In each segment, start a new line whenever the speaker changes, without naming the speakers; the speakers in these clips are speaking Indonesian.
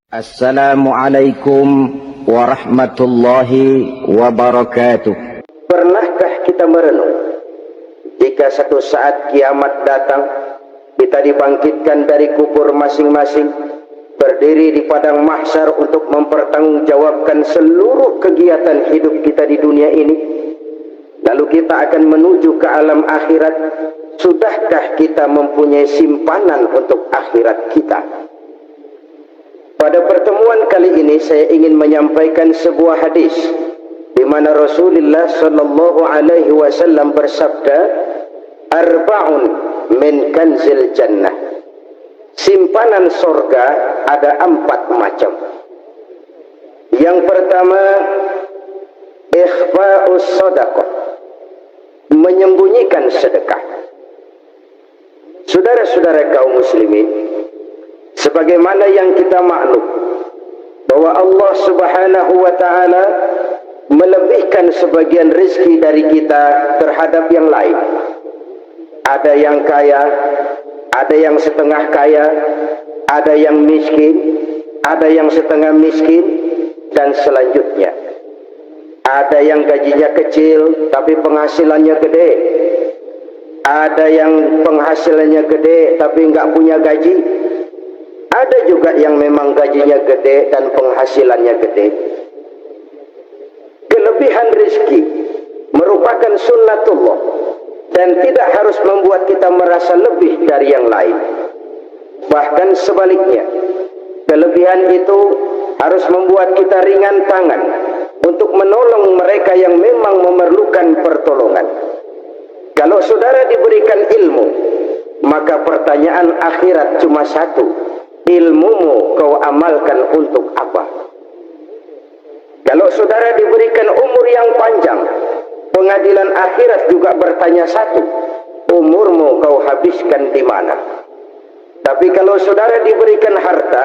Assalamualaikum warahmatullahi wabarakatuh.
Pernahkah kita merenung jika satu saat kiamat datang, kita dibangkitkan dari kubur masing-masing, berdiri di padang mahsyar untuk mempertanggungjawabkan seluruh kegiatan hidup kita di dunia ini, lalu kita akan menuju ke alam akhirat. Sudahkah kita mempunyai simpanan untuk akhirat kita? Pada pertemuan kali ini saya ingin menyampaikan sebuah hadis di mana Rasulullah sallallahu alaihi wasallam bersabda, "Arba'un min kanzil jannah." Simpanan surga ada 4 macam. Yang pertama, ikhfa'us shadaqah, menyembunyikan sedekah. Saudara-saudara kaum muslimin, sebagaimana yang kita maklum bahwa Allah Subhanahu wa taala melebihkan sebagian rezeki dari kita terhadap yang lain. Ada yang kaya, ada yang setengah kaya, ada yang miskin, ada yang setengah miskin, dan selanjutnya. Ada yang gajinya kecil tapi penghasilannya gede. Ada yang penghasilannya gede tapi enggak punya gaji. Ada juga yang memang gajinya gede dan penghasilannya gede. Kelebihan rezeki merupakan sunnatullah dan tidak harus membuat kita merasa lebih dari yang lain. Bahkan sebaliknya, kelebihan itu harus membuat kita ringan tangan untuk menolong mereka yang memang memerlukan pertolongan. Kalau saudara diberikan ilmu, maka pertanyaan akhirat cuma satu: ilmumu kau amalkan untuk apa? Kalau saudara diberikan umur yang panjang, pengadilan akhirat juga bertanya satu: umurmu kau habiskan di mana? Tapi kalau saudara diberikan harta,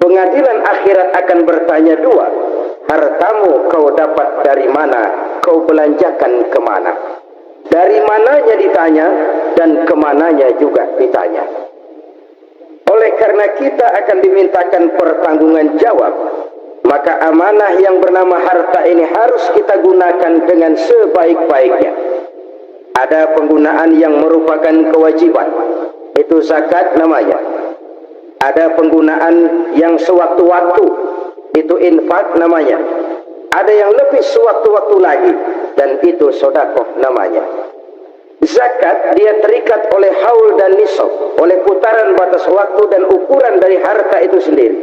pengadilan akhirat akan bertanya dua: hartamu kau dapat dari mana? Kau belanjakan kemana? Dari mananya ditanya dan kemananya juga ditanya. Oleh karena kita akan dimintakan pertanggungan jawab, maka amanah yang bernama harta ini harus kita gunakan dengan sebaik-baiknya. Ada penggunaan yang merupakan kewajiban, itu zakat namanya. Ada penggunaan yang sewaktu-waktu, itu infak namanya. Ada yang lebih sewaktu-waktu lagi, dan itu sedekah namanya. Zakat dia terikat oleh haul dan nisab, oleh putaran batas waktu dan ukuran dari harta itu sendiri.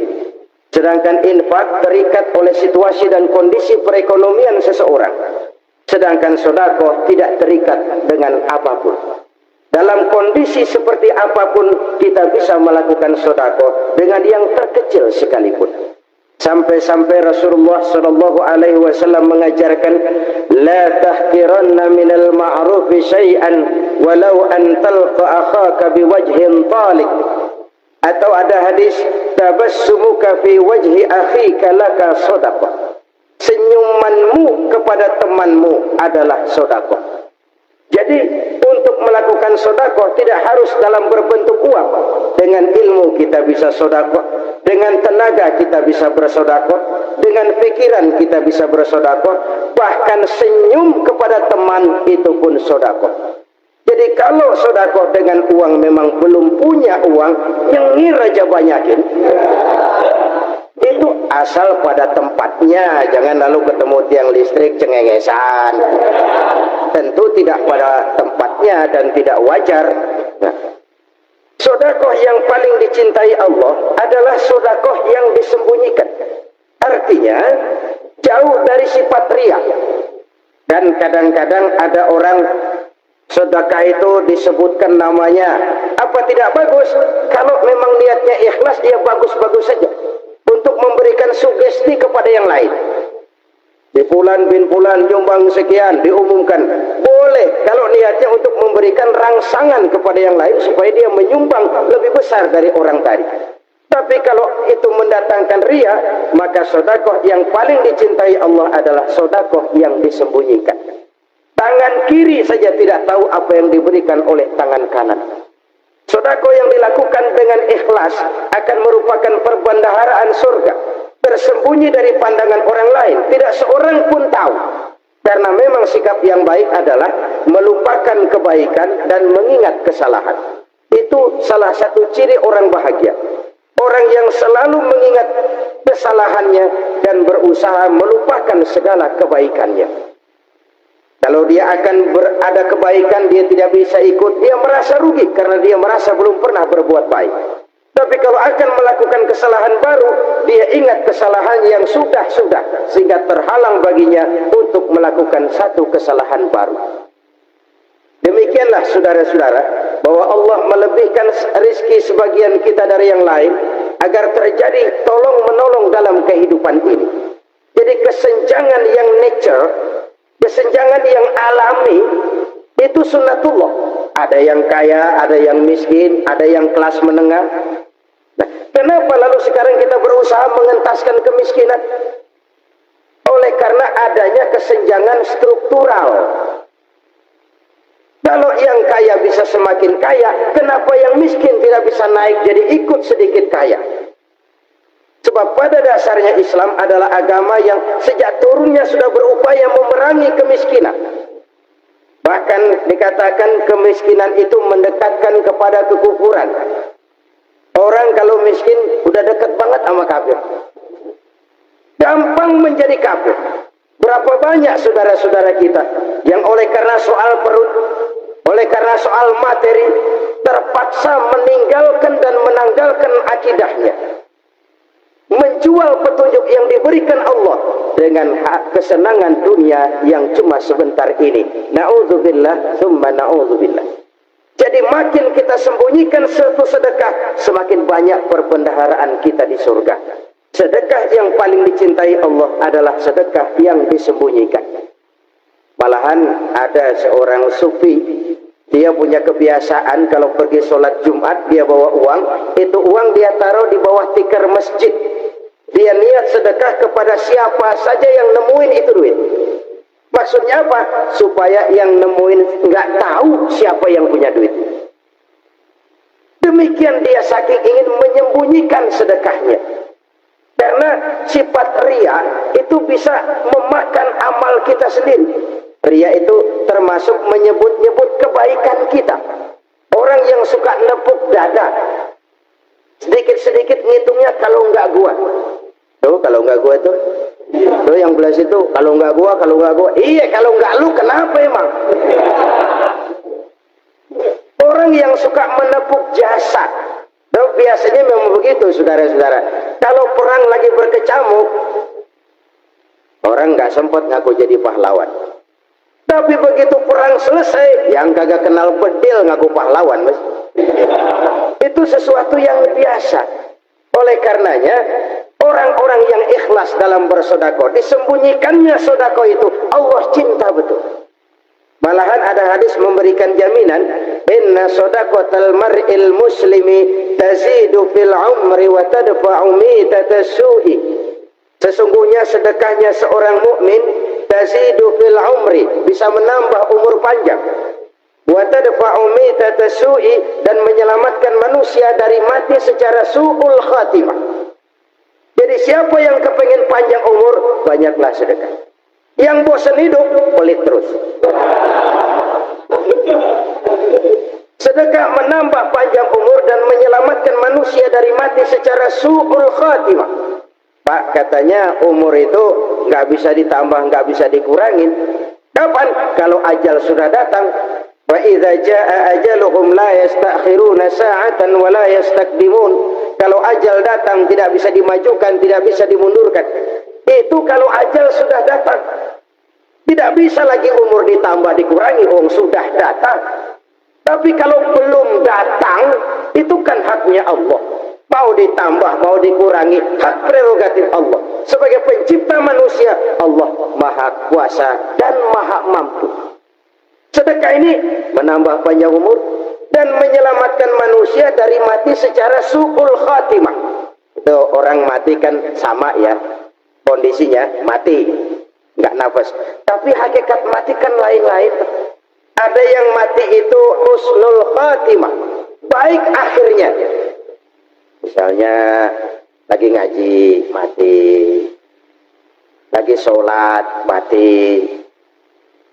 Sedangkan infak terikat oleh situasi dan kondisi perekonomian seseorang. Sedangkan sedekah tidak terikat dengan apapun. Dalam kondisi seperti apapun kita bisa melakukan sedekah dengan yang terkecil sekalipun. Sampai-sampai Rasulullah sallallahu alaihi wasallam mengajarkan, la tahqiranna minal ma'rufi syai'an walau an talqa akhaka biwajhin talik. Atau ada hadis, tabassumuka fi wajhi akhika laka shadaqah. Senyumanmu kepada temanmu adalah sedekah. Jadi untuk melakukan sedekah tidak harus dalam berbentuk uang. Dengan ilmu kita bisa sedekah, dengan tenaga kita bisa bersedekah, dengan pikiran kita bisa bersedekah, bahkan senyum kepada teman itu pun sedekah. Jadi kalau sedekah dengan uang memang belum punya uang, nyengir aja banyakin. Itu asal pada tempatnya, jangan lalu ketemu tiang listrik cengengesan. Tentu tidak pada tempatnya dan tidak wajar. Nah, sedekah yang paling dicintai Allah adalah sedekah yang disembunyikan. Artinya jauh dari sifat riya. Dan kadang-kadang ada orang sedekah itu disebutkan namanya. Apa tidak bagus? Kalau memang niatnya ikhlas, dia bagus-bagus saja untuk memberikan sugesti kepada yang lain. Di Fulan bin Fulan nyumbang sekian, diumumkan. Boleh kalau niatnya untuk memberikan rangsangan kepada yang lain supaya dia menyumbang lebih besar dari orang tadi. Tapi kalau itu mendatangkan riya, maka sedekah yang paling dicintai Allah adalah sedekah yang disembunyikan. Tangan kiri saja tidak tahu apa yang diberikan oleh tangan kanan. Sedekah yang dilakukan dengan ikhlas akan merupakan perbendaharaan surga, tersembunyi dari pandangan orang lain, tidak seorang pun tahu. Karena memang sikap yang baik adalah melupakan kebaikan dan mengingat kesalahan. Itu salah satu ciri orang bahagia. Orang yang selalu mengingat kesalahannya dan berusaha melupakan segala kebaikannya. Kalau dia akan berada kebaikan, dia tidak bisa ikut, dia merasa rugi karena dia merasa belum pernah berbuat baik. Tapi kalau akan melakukan kesalahan baru, dia ingat kesalahan yang sudah-sudah, sehingga terhalang baginya untuk melakukan satu kesalahan baru. Demikianlah saudara-saudara, bahwa Allah melebihkan rizki sebagian kita dari yang lain, agar terjadi tolong-menolong dalam kehidupan ini. Jadi kesenjangan yang nature, kesenjangan yang alami, itu sunnatullah. Ada yang kaya, ada yang miskin, ada yang kelas menengah. Nah, kenapa lalu sekarang kita berusaha mengentaskan kemiskinan? Oleh karena adanya kesenjangan struktural. Kalau yang kaya bisa semakin kaya, kenapa yang miskin tidak bisa naik jadi ikut sedikit kaya? Sebab pada dasarnya Islam adalah agama yang sejak turunnya sudah berupaya memerangi kemiskinan. Bahkan dikatakan kemiskinan itu mendekatkan kepada kekufuran. Orang kalau miskin udah dekat banget sama kafir. Gampang menjadi kafir. Berapa banyak saudara-saudara kita yang oleh karena soal perut, oleh karena soal materi, terpaksa meninggalkan dan menanggalkan akidahnya, menjual petunjuk yang diberikan Allah dengan hak kesenangan dunia yang cuma sebentar ini. Na'udzubillah, thumma na'udzubillah. Jadi makin kita sembunyikan satu sedekah, semakin banyak perbendaharaan kita di surga. Sedekah yang paling dicintai Allah adalah sedekah yang disembunyikan. Malahan ada seorang sufi, dia punya kebiasaan kalau pergi sholat Jumat, dia bawa uang, itu uang dia taruh di bawah tikar masjid. Dia niat sedekah kepada siapa saja yang nemuin itu duit. Maksudnya apa? Supaya yang nemuin nggak tahu siapa yang punya duit. Demikian dia saking ingin menyembunyikan sedekahnya. Karena sifat ria itu bisa memakan amal kita sendiri. Ria itu termasuk menyebut-nyebut kebaikan kita. Orang yang suka nepuk dada, sedikit-sedikit ngitungnya kalau nggak gua. Tuh kalau nggak gua tuh. Tuh yang belah situ, kalau nggak gua, kalau nggak gua. Iya, kalau nggak lu kenapa emang? Orang yang suka menepuk jasad, tuh biasanya memang begitu, saudara-saudara. Kalau perang lagi berkecamuk, orang nggak sempat ngaku jadi pahlawan. Tapi begitu perang selesai, yang kagak kenal bedil ngaku pahlawan, mas. Itu sesuatu yang biasa. Oleh karenanya, orang-orang yang ikhlas dalam bersedekah, disembunyikannya sedekah itu, Allah cinta betul. Malahan ada hadis memberikan jaminan, inna sadaqatal mar'il muslimi tazidu fil umri wa tadfa'u mitatas su'i. Sesungguhnya sedekahnya seorang mukmin tazidu fil umri, bisa menambah umur panjang. Wa tadfa'u mitatas su'i, dan menyelamatkan manusia dari mati secara su'ul khatimah. Jadi siapa yang kepengen panjang umur, banyaklah sedekah. Yang bosan hidup, pelit terus. Sedekah menambah panjang umur dan menyelamatkan manusia dari mati secara su'ul khatimah. Pak, katanya umur itu nggak bisa ditambah, nggak bisa dikurangin. Kapan? Kalau ajal sudah datang. Wa idza jaa ajaluhum la yastakhiruna sa'atan wa la yastakdimun. Kalau ajal datang tidak bisa dimajukan, tidak bisa dimundurkan. Itu kalau ajal sudah datang. Tidak bisa lagi umur ditambah dikurangi, sudah datang. Tapi kalau belum datang, itu kan haknya Allah. Mau ditambah, mau dikurangi, hak prerogatif Allah. Sebagai pencipta manusia, Allah Maha Kuasa dan Maha Mampu. Sedekah ini menambah panjang umur dan menyelamatkan manusia dari mati secara su'ul khatimah. Itu orang mati kan sama ya, kondisinya mati, nggak nafas. Tapi hakikat mati kan lain-lain. Ada yang mati itu husnul khatimah, baik akhirnya. Misalnya lagi ngaji mati, lagi sholat mati,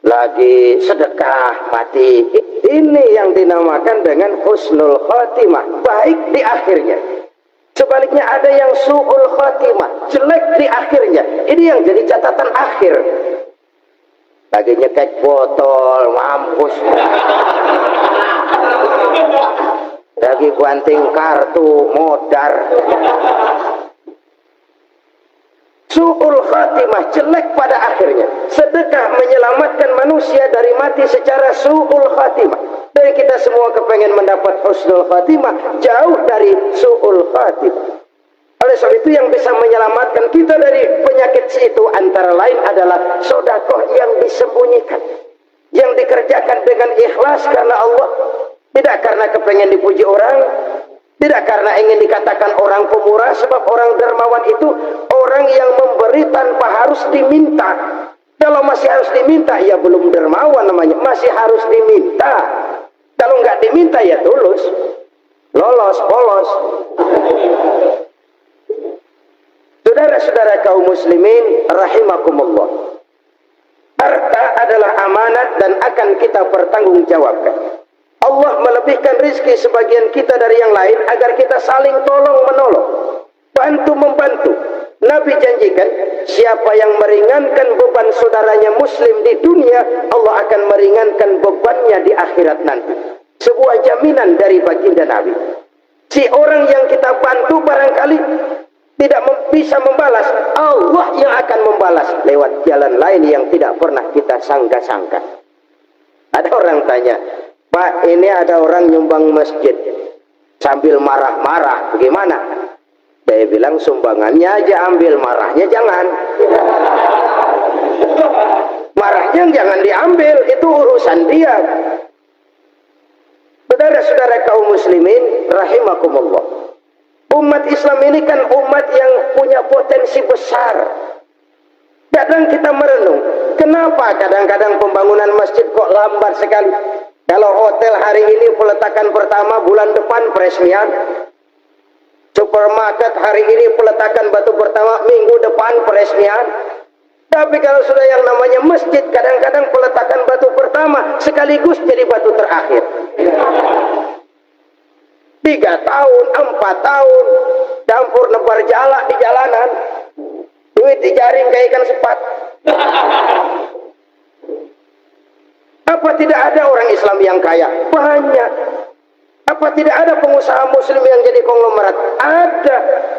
lagi sedekah mati. Ini yang dinamakan dengan husnul khotimah, baik di akhirnya. Sebaliknya ada yang su'ul khotimah, jelek di akhirnya. Ini yang jadi catatan akhir. Lagi nyekek botol, mampus. Lagi banting kartu, modar. Su'ul khatimah, jelek pada akhirnya. Sedekah menyelamatkan manusia dari mati secara su'ul khatimah. Dan kita semua kepengen mendapat husnul khatimah, jauh dari su'ul khatimah. Oleh sebab itu yang bisa menyelamatkan kita dari penyakit itu antara lain adalah sedekah yang disembunyikan, yang dikerjakan dengan ikhlas karena Allah, tidak karena kepengen dipuji orang, tidak karena ingin dikatakan orang pemurah. Sebab orang dermawan itu orang yang memberi tanpa harus diminta. Kalau masih harus diminta, ya belum dermawan namanya, masih harus diminta. Kalau nggak diminta, ya tulus, lolos, polos. Saudara-saudara kaum muslimin rahimakumullah, harta adalah amanat dan akan kita pertanggungjawabkan. Allah melebihkan rizki sebagian kita dari yang lain agar kita saling tolong menolong, bantu membantu. Nabi janjikan, siapa yang meringankan beban saudaranya muslim di dunia, Allah akan meringankan bebannya di akhirat nanti. Sebuah jaminan dari baginda Nabi. Si orang yang kita bantu barangkali tidak bisa membalas, Allah yang akan membalas lewat jalan lain yang tidak pernah kita sangka-sangka. Ada orang tanya, Pak, ini ada orang nyumbang masjid sambil marah-marah, bagaimana? Saya bilang, sumbangannya aja ambil, marahnya jangan. Marahnya jangan diambil, itu urusan dia. Saudara-saudara kaum muslimin rahimakumullah, umat Islam ini kan umat yang punya potensi besar. Kadang kita merenung, kenapa kadang-kadang pembangunan masjid kok lambat sekali? Kalau hotel hari ini peletakan pertama, bulan depan peresmian. Supermarket hari ini peletakan batu pertama, minggu depan peresmian. Tapi kalau sudah yang namanya masjid, kadang-kadang peletakan batu pertama sekaligus jadi batu terakhir. 3 tahun, 4 tahun, campur nebar jalak di jalanan, duit dijaring kayak ikan sepat. Apa tidak ada orang Islam yang kaya? Banyak. Apa tidak ada pengusaha muslim yang jadi konglomerat? Ada.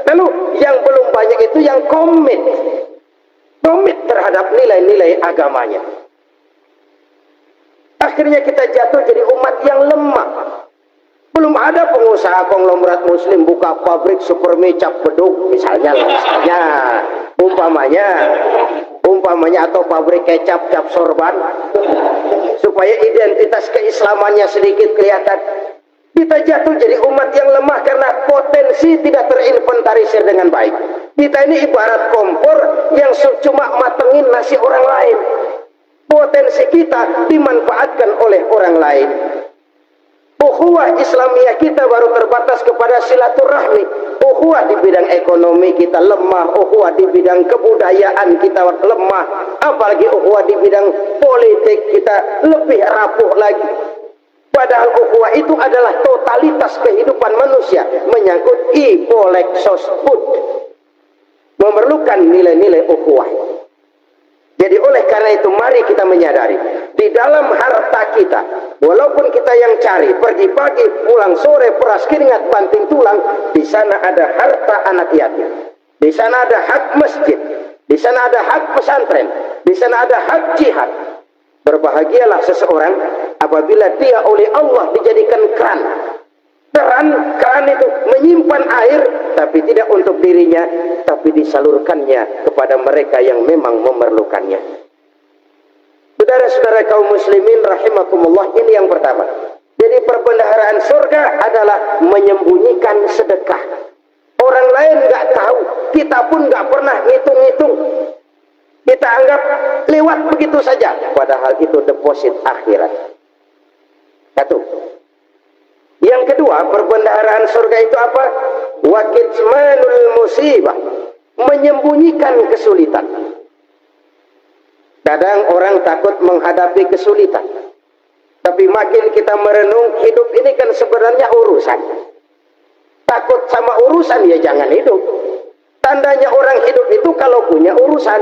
Lalu yang belum banyak itu yang komit terhadap nilai-nilai agamanya. Akhirnya kita jatuh jadi umat yang lemah. Belum ada pengusaha konglomerat muslim buka pabrik supermi cap beduk misalnya umpamanya atau pabrik kecap cap sorban supaya identitas keislamannya sedikit kelihatan. Kita jatuh jadi umat yang lemah karena potensi tidak terinventarisir dengan baik. Kita ini ibarat kompor yang cuma matengin nasi orang lain. Potensi kita dimanfaatkan oleh orang lain. Ukhuwah Islamiyah kita baru terbatas kepada silaturahmi. Ukhuwah di bidang ekonomi kita lemah. Ukhuwah di bidang kebudayaan kita lemah. Apalagi ukhuwah di bidang politik kita lebih rapuh lagi. Padahal ukhuwah itu adalah totalitas kehidupan manusia, menyangkut ibolek sosbud, memerlukan nilai-nilai ukhuwah. Jadi oleh karena itu mari kita menyadari, di dalam harta kita, walaupun kita yang cari, pergi pagi, pulang sore, peras keringat, banting tulang, di sana ada harta anak yatim, di sana ada hak masjid, di sana ada hak pesantren, di sana ada hak jihad. Berbahagialah seseorang apabila dia oleh Allah dijadikan keran. Keran itu menyimpan air, tapi tidak untuk dirinya, tapi disalurkannya kepada mereka yang memang memerlukannya. Saudara-saudara kaum muslimin rahimakumullah, ini yang pertama. Jadi perbendaharaan surga adalah menyembunyikan sedekah. Orang lain nggak tahu, kita pun nggak pernah ngitung-ngitung. Kita anggap lewat begitu saja, padahal itu deposit akhirat. Satu. Yang kedua, perbendaharaan surga itu apa? Wa kitmanul musibah, menyembunyikan kesulitan. Kadang orang takut menghadapi kesulitan, tapi makin kita merenung, hidup ini kan sebenarnya urusan. Takut sama urusan, ya jangan hidup. Tandanya orang hidup itu kalau punya urusan.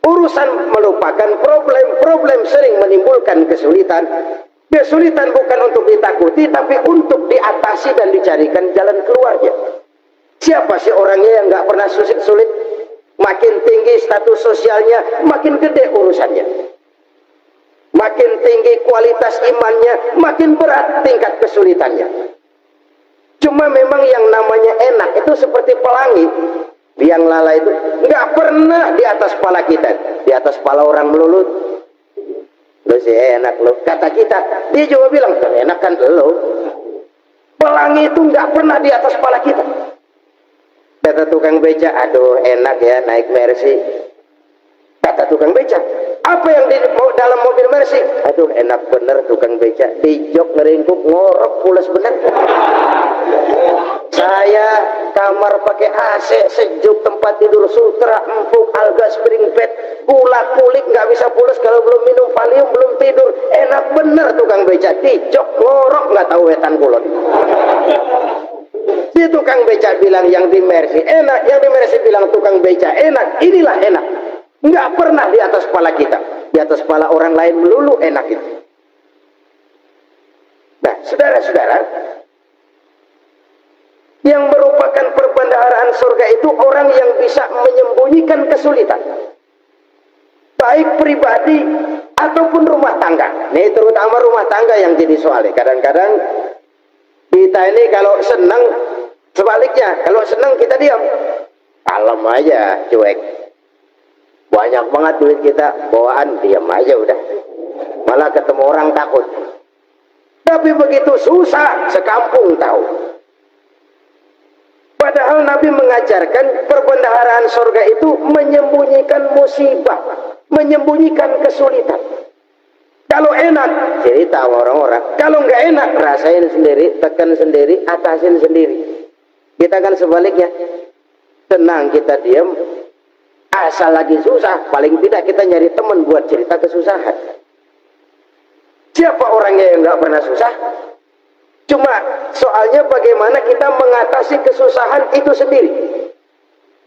Urusan melupakan problem, problem sering menimbulkan kesulitan. Kesulitan bukan untuk ditakuti, tapi untuk diatasi dan dicarikan jalan keluarnya. Siapa sih orangnya yang nggak pernah sulit-sulit? Makin tinggi status sosialnya, makin gede urusannya. Makin tinggi kualitas imannya, makin berat tingkat kesulitannya. Cuma memang yang namanya enak itu seperti pelangi. Biang lala itu nggak pernah di atas kepala kita, di atas kepala orang melulut. Lo sih enak lo, kata kita. Dia juga bilang, enak kan lo. Pelangi itu nggak pernah di atas kepala kita. Kata tukang beca, aduh enak ya naik Mercy. Kata tukang beca, apa yang di dalam mobil Mercy? Aduh enak bener tukang beca, di jok ngeringkuk ngorok pules bener. Saya kamar pakai AC sejuk, tempat tidur sutra empuk, alga spring bed, kulak kulik nggak bisa pules kalau belum minum Valium, belum tidur. Enak bener tukang beca, di jok ngorok nggak tahu wetan kulon. Si tukang beca bilang yang di Mercy enak, yang di Mercy bilang tukang beca enak. Inilah enak. Nggak pernah di atas kepala kita, di atas kepala orang lain melulu enak itu. Nah, saudara-saudara, yang merupakan perbendaharaan surga itu orang yang bisa menyembunyikan kesulitan, baik pribadi ataupun rumah tangga. Ini terutama rumah tangga yang jadi soalnya. Kadang-kadang kita ini kalau senang, sebaliknya, kalau senang kita diam, kalem aja, cuek. Banyak banget duit kita, bawaan, diam aja udah. Malah ketemu orang takut. Tapi begitu susah, sekampung tahu. Padahal Nabi mengajarkan perbendaharaan surga itu menyembunyikan musibah, menyembunyikan kesulitan. Kalau enak, cerita sama orang-orang. Kalau nggak enak, rasain sendiri, tekan sendiri, atasin sendiri. Kita kan sebaliknya. Tenang kita diam, asal lagi susah, paling tidak kita nyari teman buat cerita kesusahan. Siapa orangnya yang nggak pernah susah? Cuma soalnya bagaimana kita mengatasi kesusahan itu sendiri.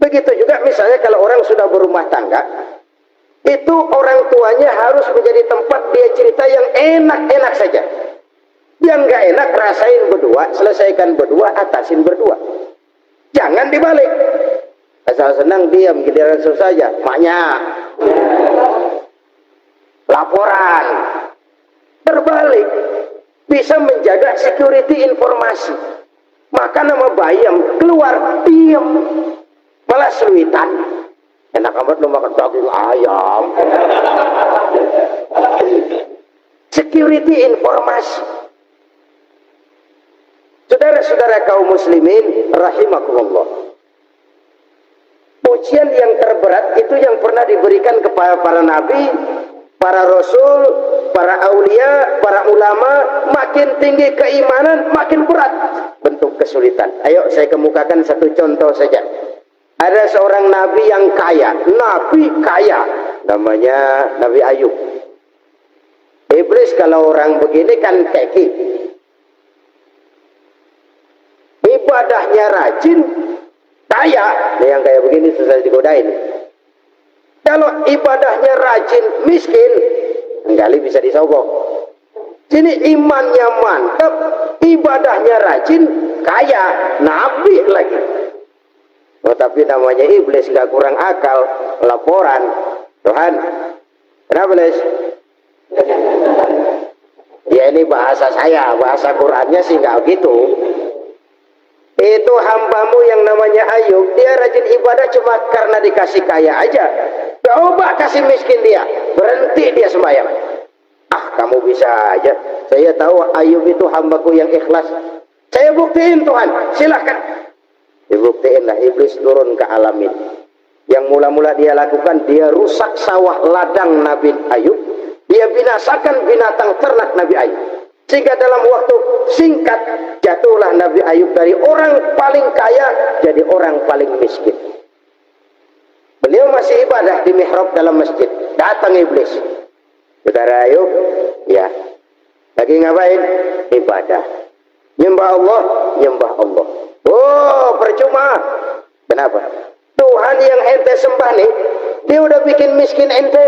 Begitu juga misalnya kalau orang sudah berumah tangga, itu orang tuanya harus menjadi tempat dia cerita yang enak-enak saja. Yang nggak enak rasain berdua, selesaikan berdua, atasin berdua. Jangan dibalik. Asal senang diam, giliran susah aja. Maknya laporan. Terbalik. Bisa menjaga security informasi. Maka nama bayam keluar diam, malah seluitan. Enak amat lu makan daging ayam. Security informasi. Saudara-saudara kaum muslimin rahimakumullah. Pujian yang terberat itu yang pernah diberikan kepada para nabi, para rasul, para aulia, para ulama. Makin tinggi keimanan, makin berat bentuk kesulitan. Ayo saya kemukakan satu contoh saja. Ada seorang nabi yang kaya, nabi kaya, namanya Nabi Ayub. Iblis kalau orang begini kan keki, ibadahnya rajin, kaya. Yang kayak begini susah digodain. Kalau ibadahnya rajin, miskin, kali bisa disogok. Sini imannya mantap, ibadahnya rajin, kaya, nabi lagi. Oh, tapi namanya iblis, nggak kurang akal. Laporan, Tuhan, kenapa iblis? Ya ini bahasa saya, bahasa Qurannya sih nggak gitu. Itu hambamu yang namanya Ayub, dia rajin ibadah cuma karena dikasih kaya aja. Coba kasih miskin dia, berhenti dia sembahyang. Ah, kamu bisa aja. Saya tahu Ayub itu hambaku yang ikhlas. Saya buktiin Tuhan, silahkan. Dibuktiinlah, iblis turun ke alam ini. Yang mula-mula dia lakukan, dia rusak sawah ladang Nabi Ayub. Dia binasakan binatang ternak Nabi Ayub. Sehingga dalam waktu singkat jatuhlah Nabi Ayub dari orang paling kaya jadi orang paling miskin. Beliau masih ibadah di mihrab dalam masjid. Datang iblis. Saudara Ayub, ya. Lagi ngapain? Ibadah. Nyembah Allah, nyembah Allah. Oh, percuma. Kenapa? Tuhan yang ente sembah nih, dia udah bikin miskin ente.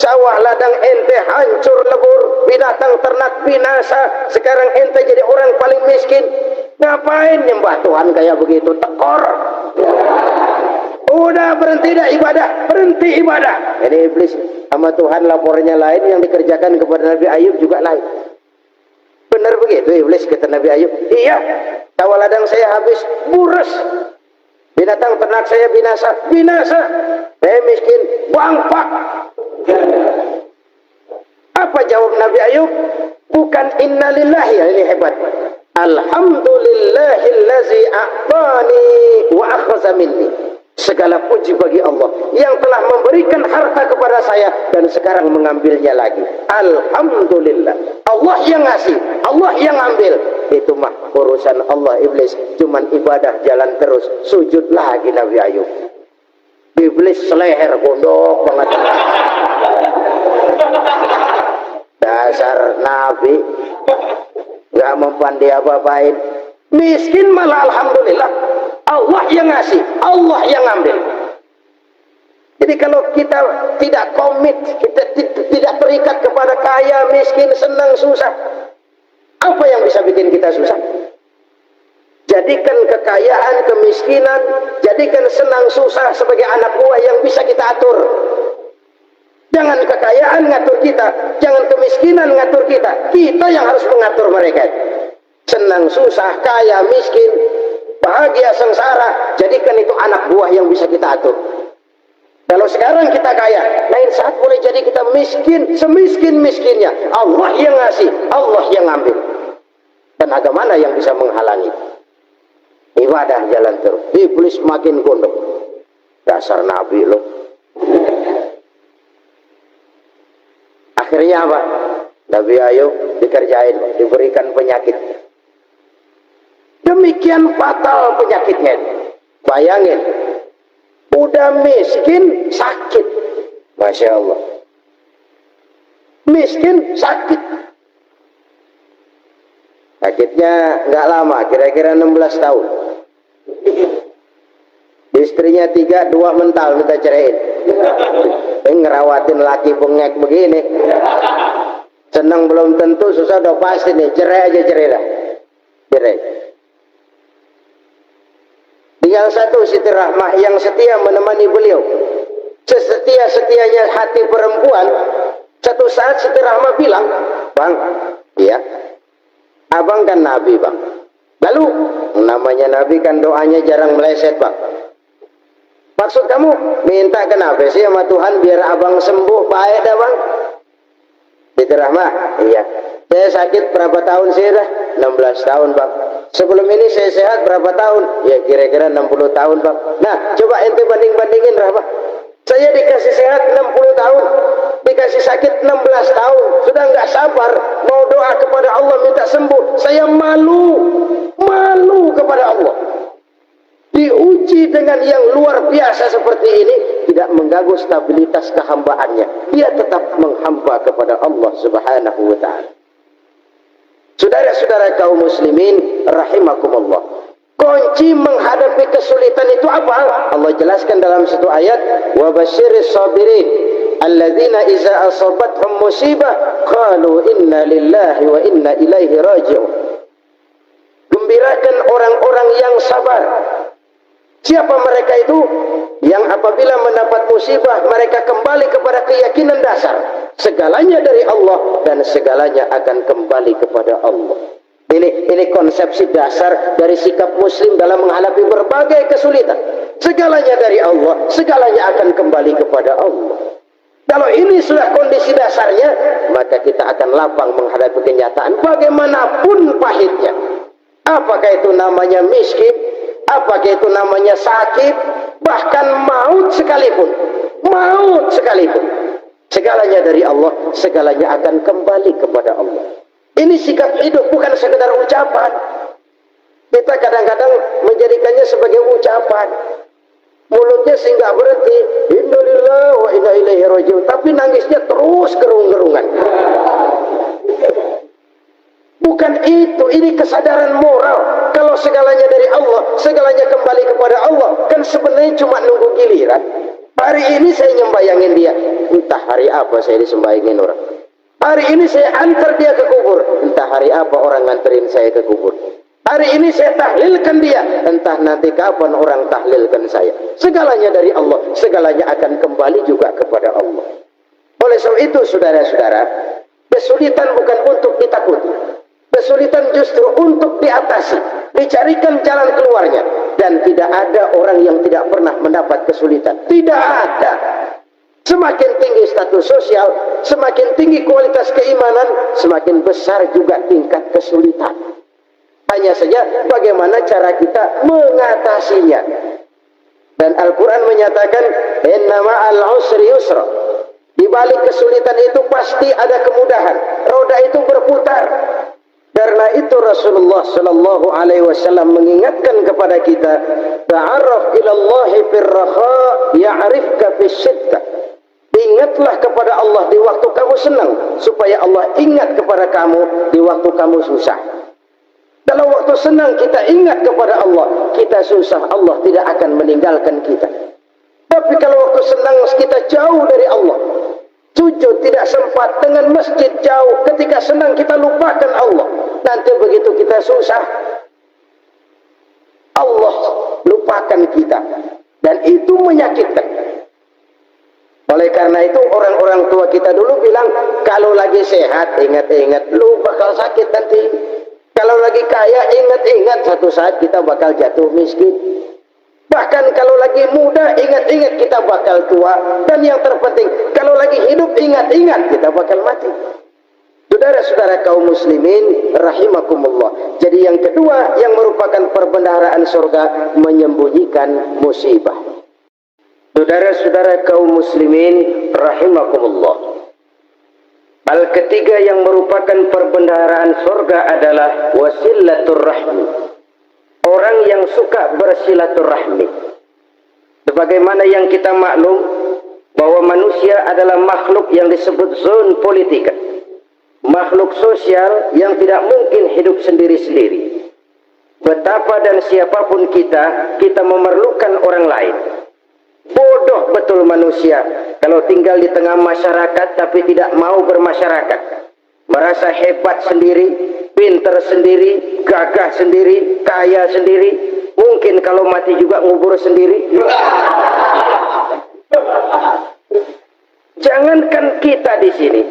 Sawah ladang ente hancur lebur, binatang ternak binasa. Sekarang ente jadi orang paling miskin. Ngapain nyembah Tuhan kayak begitu? Tekor. Udah berhenti dah ibadah, berhenti ibadah. Ini iblis sama Tuhan lapornya lain, yang dikerjakan kepada Nabi Ayub juga lain. Benar begitu iblis kata Nabi Ayub? Iya. Sawah ladang saya habis, buras. Binatang ternak saya binasa. Saya miskin, bangpak. Apa jawab Nabi Ayub? Bukan innalillahi, ini hebat. Alhamdulillahillazi a'tani wa akhadha minni. Segala puji bagi Allah yang telah memberikan harta kepada saya dan sekarang mengambilnya lagi. Alhamdulillah. Allah yang ngasih, Allah yang ambil. Itu mah urusan Allah. Iblis cuman ibadah jalan terus, sujud lagi Nabi Ayub. Iblis seleher gondok banget. Dasar Nabi gak mempan dia apa-apain. Miskin malah alhamdulillah. Allah yang ngasih, Allah yang ambil. Jadi kalau kita tidak komit, kita tidak terikat kepada kaya, miskin, senang, susah, apa yang bisa bikin kita susah? Jadikan kekayaan, kemiskinan, jadikan senang, susah sebagai anak buah yang bisa kita atur. Jangan kekayaan ngatur kita, jangan kemiskinan ngatur kita. Kita yang harus mengatur mereka. Senang, susah, kaya, miskin, bahagia, sengsara, jadikan itu anak buah yang bisa kita atur. Kalau sekarang kita kaya, lain saat boleh jadi kita miskin, semiskin-miskinnya. Allah yang ngasih, Allah yang ngambil. Tenaga mana yang bisa menghalangi? Ibadah jalan terus. Iblis makin gondok. Dasar Nabi loh. Akhirnya apa? Nabi Ayub dikerjain, diberikan penyakit. Demikian fatal penyakitnya. Bayangin, udah miskin, sakit. Masya Allah. Miskin, sakit. Sakitnya nggak lama, kira-kira 16 tahun. Istrinya 3, 2 mental minta ceraiin. Ngerawatin laki bengek begini. Senang belum tentu, susah udah pasti nih. Cerai aja, cerai dah. Cerai. Tinggal satu Siti Rahmah yang setia menemani beliau. Sesetia-setianya hati perempuan. Satu saat Siti Rahmah bilang, "Bang, iya, abang kan Nabi, Bang. Lalu, namanya Nabi kan doanya jarang meleset, Bang. Maksud kamu minta kenapa sih sama Tuhan biar abang sembuh, baik dah, Bang?" Siti Rahmah, iya. Saya sakit berapa tahun sih dah? 16 tahun, Bang. Sebelum ini saya sehat berapa tahun? Ya kira-kira 60 tahun, Bang. Nah, coba ente banding-bandingin, Rahmah. Saya dikasih sehat 60 tahun, dikasih sakit 16 tahun. Sudah nggak sabar mau doa kepada Allah minta sembuh. Saya malu kepada Allah. Diuji dengan yang luar biasa seperti ini, tidak mengganggu stabilitas kehambaannya. Dia tetap menghamba kepada Allah Subhanahu wa ta'ala. Saudara-saudara kaum muslimin rahimakumullah. Kunci menghadapi kesulitan itu apa? Allah jelaskan dalam satu ayat, wa basyiris sabirin alladzina iza asabathum musibah qalu inna lillahi wa inna ilaihi raji'un. Gembirakan orang-orang yang sabar. Siapa mereka itu? Yang apabila mendapat musibah mereka kembali kepada keyakinan dasar. Segalanya dari Allah dan segalanya akan kembali kepada Allah. Ini konsepsi dasar dari sikap muslim dalam menghadapi berbagai kesulitan. Segalanya dari Allah, segalanya akan kembali kepada Allah. Kalau ini sudah kondisi dasarnya, maka kita akan lapang menghadapi kenyataan bagaimanapun pahitnya. Apakah itu namanya miskin, apakah itu namanya sakit, bahkan maut sekalipun. Maut sekalipun. Segalanya dari Allah, segalanya akan kembali kepada Allah. Ini sikap hidup, bukan sekedar ucapan. Kita kadang-kadang menjadikannya sebagai ucapan. Mulutnya sehingga berhenti, innalillahi wa inna ilaihi raji'un, tapi nangisnya terus gerung-gerungan. Bukan itu, ini kesadaran moral. Kalau segalanya dari Allah, segalanya kembali kepada Allah, kan sebenarnya cuma nunggu giliran. Hari ini saya nyembayangin dia, entah hari apa saya disembayangin orang. Hari ini saya antar dia ke kubur, entah hari apa orang nganterin saya ke kubur. Hari ini saya tahlilkan dia, entah nanti kapan orang tahlilkan saya. Segalanya dari Allah, segalanya akan kembali juga kepada Allah. Oleh sebab itu, saudara-saudara, kesulitan bukan untuk ditakuti. Kesulitan justru untuk diatasi, dicarikan jalan keluarnya. Dan tidak ada orang yang tidak pernah mendapat kesulitan. Tidak ada. Semakin tinggi status sosial, semakin tinggi kualitas keimanan, semakin besar juga tingkat kesulitan. Hanya saja bagaimana cara kita mengatasinya. Dan Al-Quran menyatakan, inna ma'al usri yusra. Di balik kesulitan itu pasti ada kemudahan. Roda itu berputar. Karena itu Rasulullah sallallahu alaihi wasallam mengingatkan kepada kita, ta'arraf ila Allah fir raha ya'rifka fis syiddah. Ingatlah kepada Allah di waktu kamu senang, supaya Allah ingat kepada kamu di waktu kamu susah. Kalau waktu senang kita ingat kepada Allah, kita susah, Allah tidak akan meninggalkan kita. Tapi kalau waktu senang kita jauh dari Allah, sujud tidak sempat, dengan masjid jauh, ketika senang kita lupakan Allah. Nanti begitu kita susah, Allah lupakan kita. Dan itu menyakitkan. Oleh karena itu orang-orang tua kita dulu bilang, kalau lagi sehat ingat-ingat, lu bakal sakit nanti. Kalau lagi kaya ingat-ingat, satu saat kita bakal jatuh miskin. Bahkan kalau lagi muda ingat-ingat kita bakal tua. Dan yang terpenting, kalau lagi hidup ingat-ingat kita bakal mati. Saudara-saudara kaum muslimin rahimakumullah. Jadi yang kedua yang merupakan perbendaharaan surga, menyembunyikan musibah. Saudara-saudara kaum muslimin rahimakumullah. Hal ketiga yang merupakan perbendaharaan surga adalah wasilatur rahmi. Orang yang suka bersilaturahmi. Sebagaimana yang kita maklum bahwa manusia adalah makhluk yang disebut zon politika. Makhluk sosial yang tidak mungkin hidup sendiri-sendiri. Betapa dan siapapun kita memerlukan orang lain. Bodoh betul manusia kalau tinggal di tengah masyarakat tapi tidak mau bermasyarakat. Merasa hebat sendiri, pinter sendiri, gagah sendiri, kaya sendiri. Mungkin kalau mati juga ngubur sendiri. Jangankan kita di sini,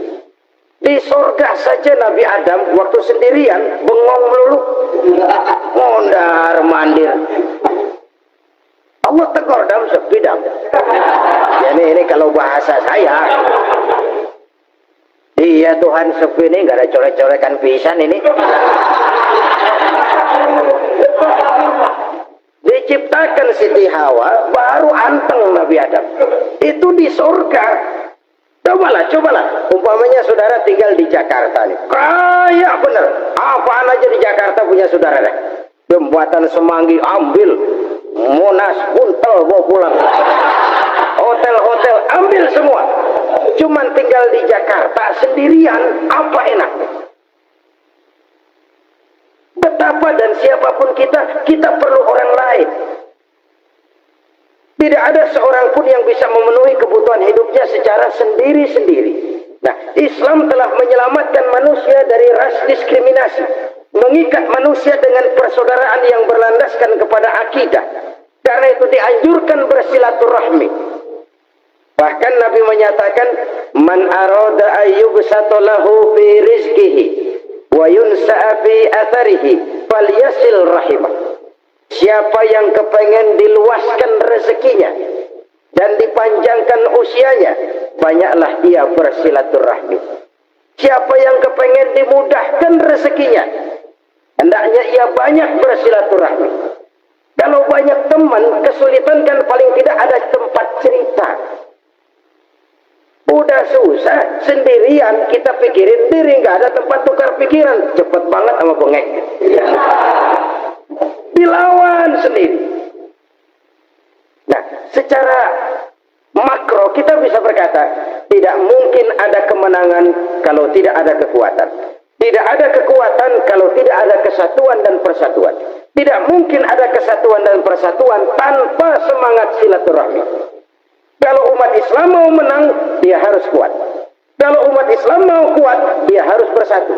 di surga saja Nabi Adam waktu sendirian bengong melulu, mondar mandir. Allah tegur dalam sepi dam. Jadi ini kalau bahasa saya, iya Tuhan sepi ini nggak ada coret-corekan pisan ini. Diciptakan Siti Hawa baru anteng Nabi Adam. Itu di surga. Cobalah. Umpamanya saudara tinggal di Jakarta nih. Kaya bener. Apaan aja di Jakarta punya saudara deh. Jembatan Semanggi ambil. Monas, Buntel bawa pulang. Hotel-hotel ambil semua. Cuman tinggal di Jakarta sendirian, apa enaknya? Betapa dan siapapun kita perlu orang lain. Tidak ada seorang pun yang bisa memenuhi kebutuhan hidupnya secara sendiri-sendiri. Nah, Islam telah menyelamatkan manusia dari ras diskriminasi, mengikat manusia dengan persaudaraan yang berlandaskan kepada akidah. Karena itu dianjurkan bersilaturahmi. Bahkan Nabi menyatakan, man arada ayyubsata lahu fi rizqihi wa yunsa'a fi atharihi falyasil rahimah. Siapa yang kepengen diluaskan rezekinya dan dipanjangkan usianya, banyaklah dia bersilaturahmi. Siapa yang kepengen dimudahkan rezekinya, hendaknya ia banyak bersilaturahmi. Kalau banyak teman, kesulitan kan paling tidak ada tempat cerita. Udah susah sendirian, kita pikirin diri, nggak ada tempat tukar pikiran, cepet banget sama bengek. Dilawan sendiri. Nah, secara makro kita bisa berkata, tidak mungkin ada kemenangan kalau tidak ada kekuatan. Tidak ada kekuatan kalau tidak ada kesatuan dan persatuan. Tidak mungkin ada kesatuan dan persatuan tanpa semangat silaturahmi. Kalau umat Islam mau menang, dia harus kuat. Kalau umat Islam mau kuat, dia harus bersatu.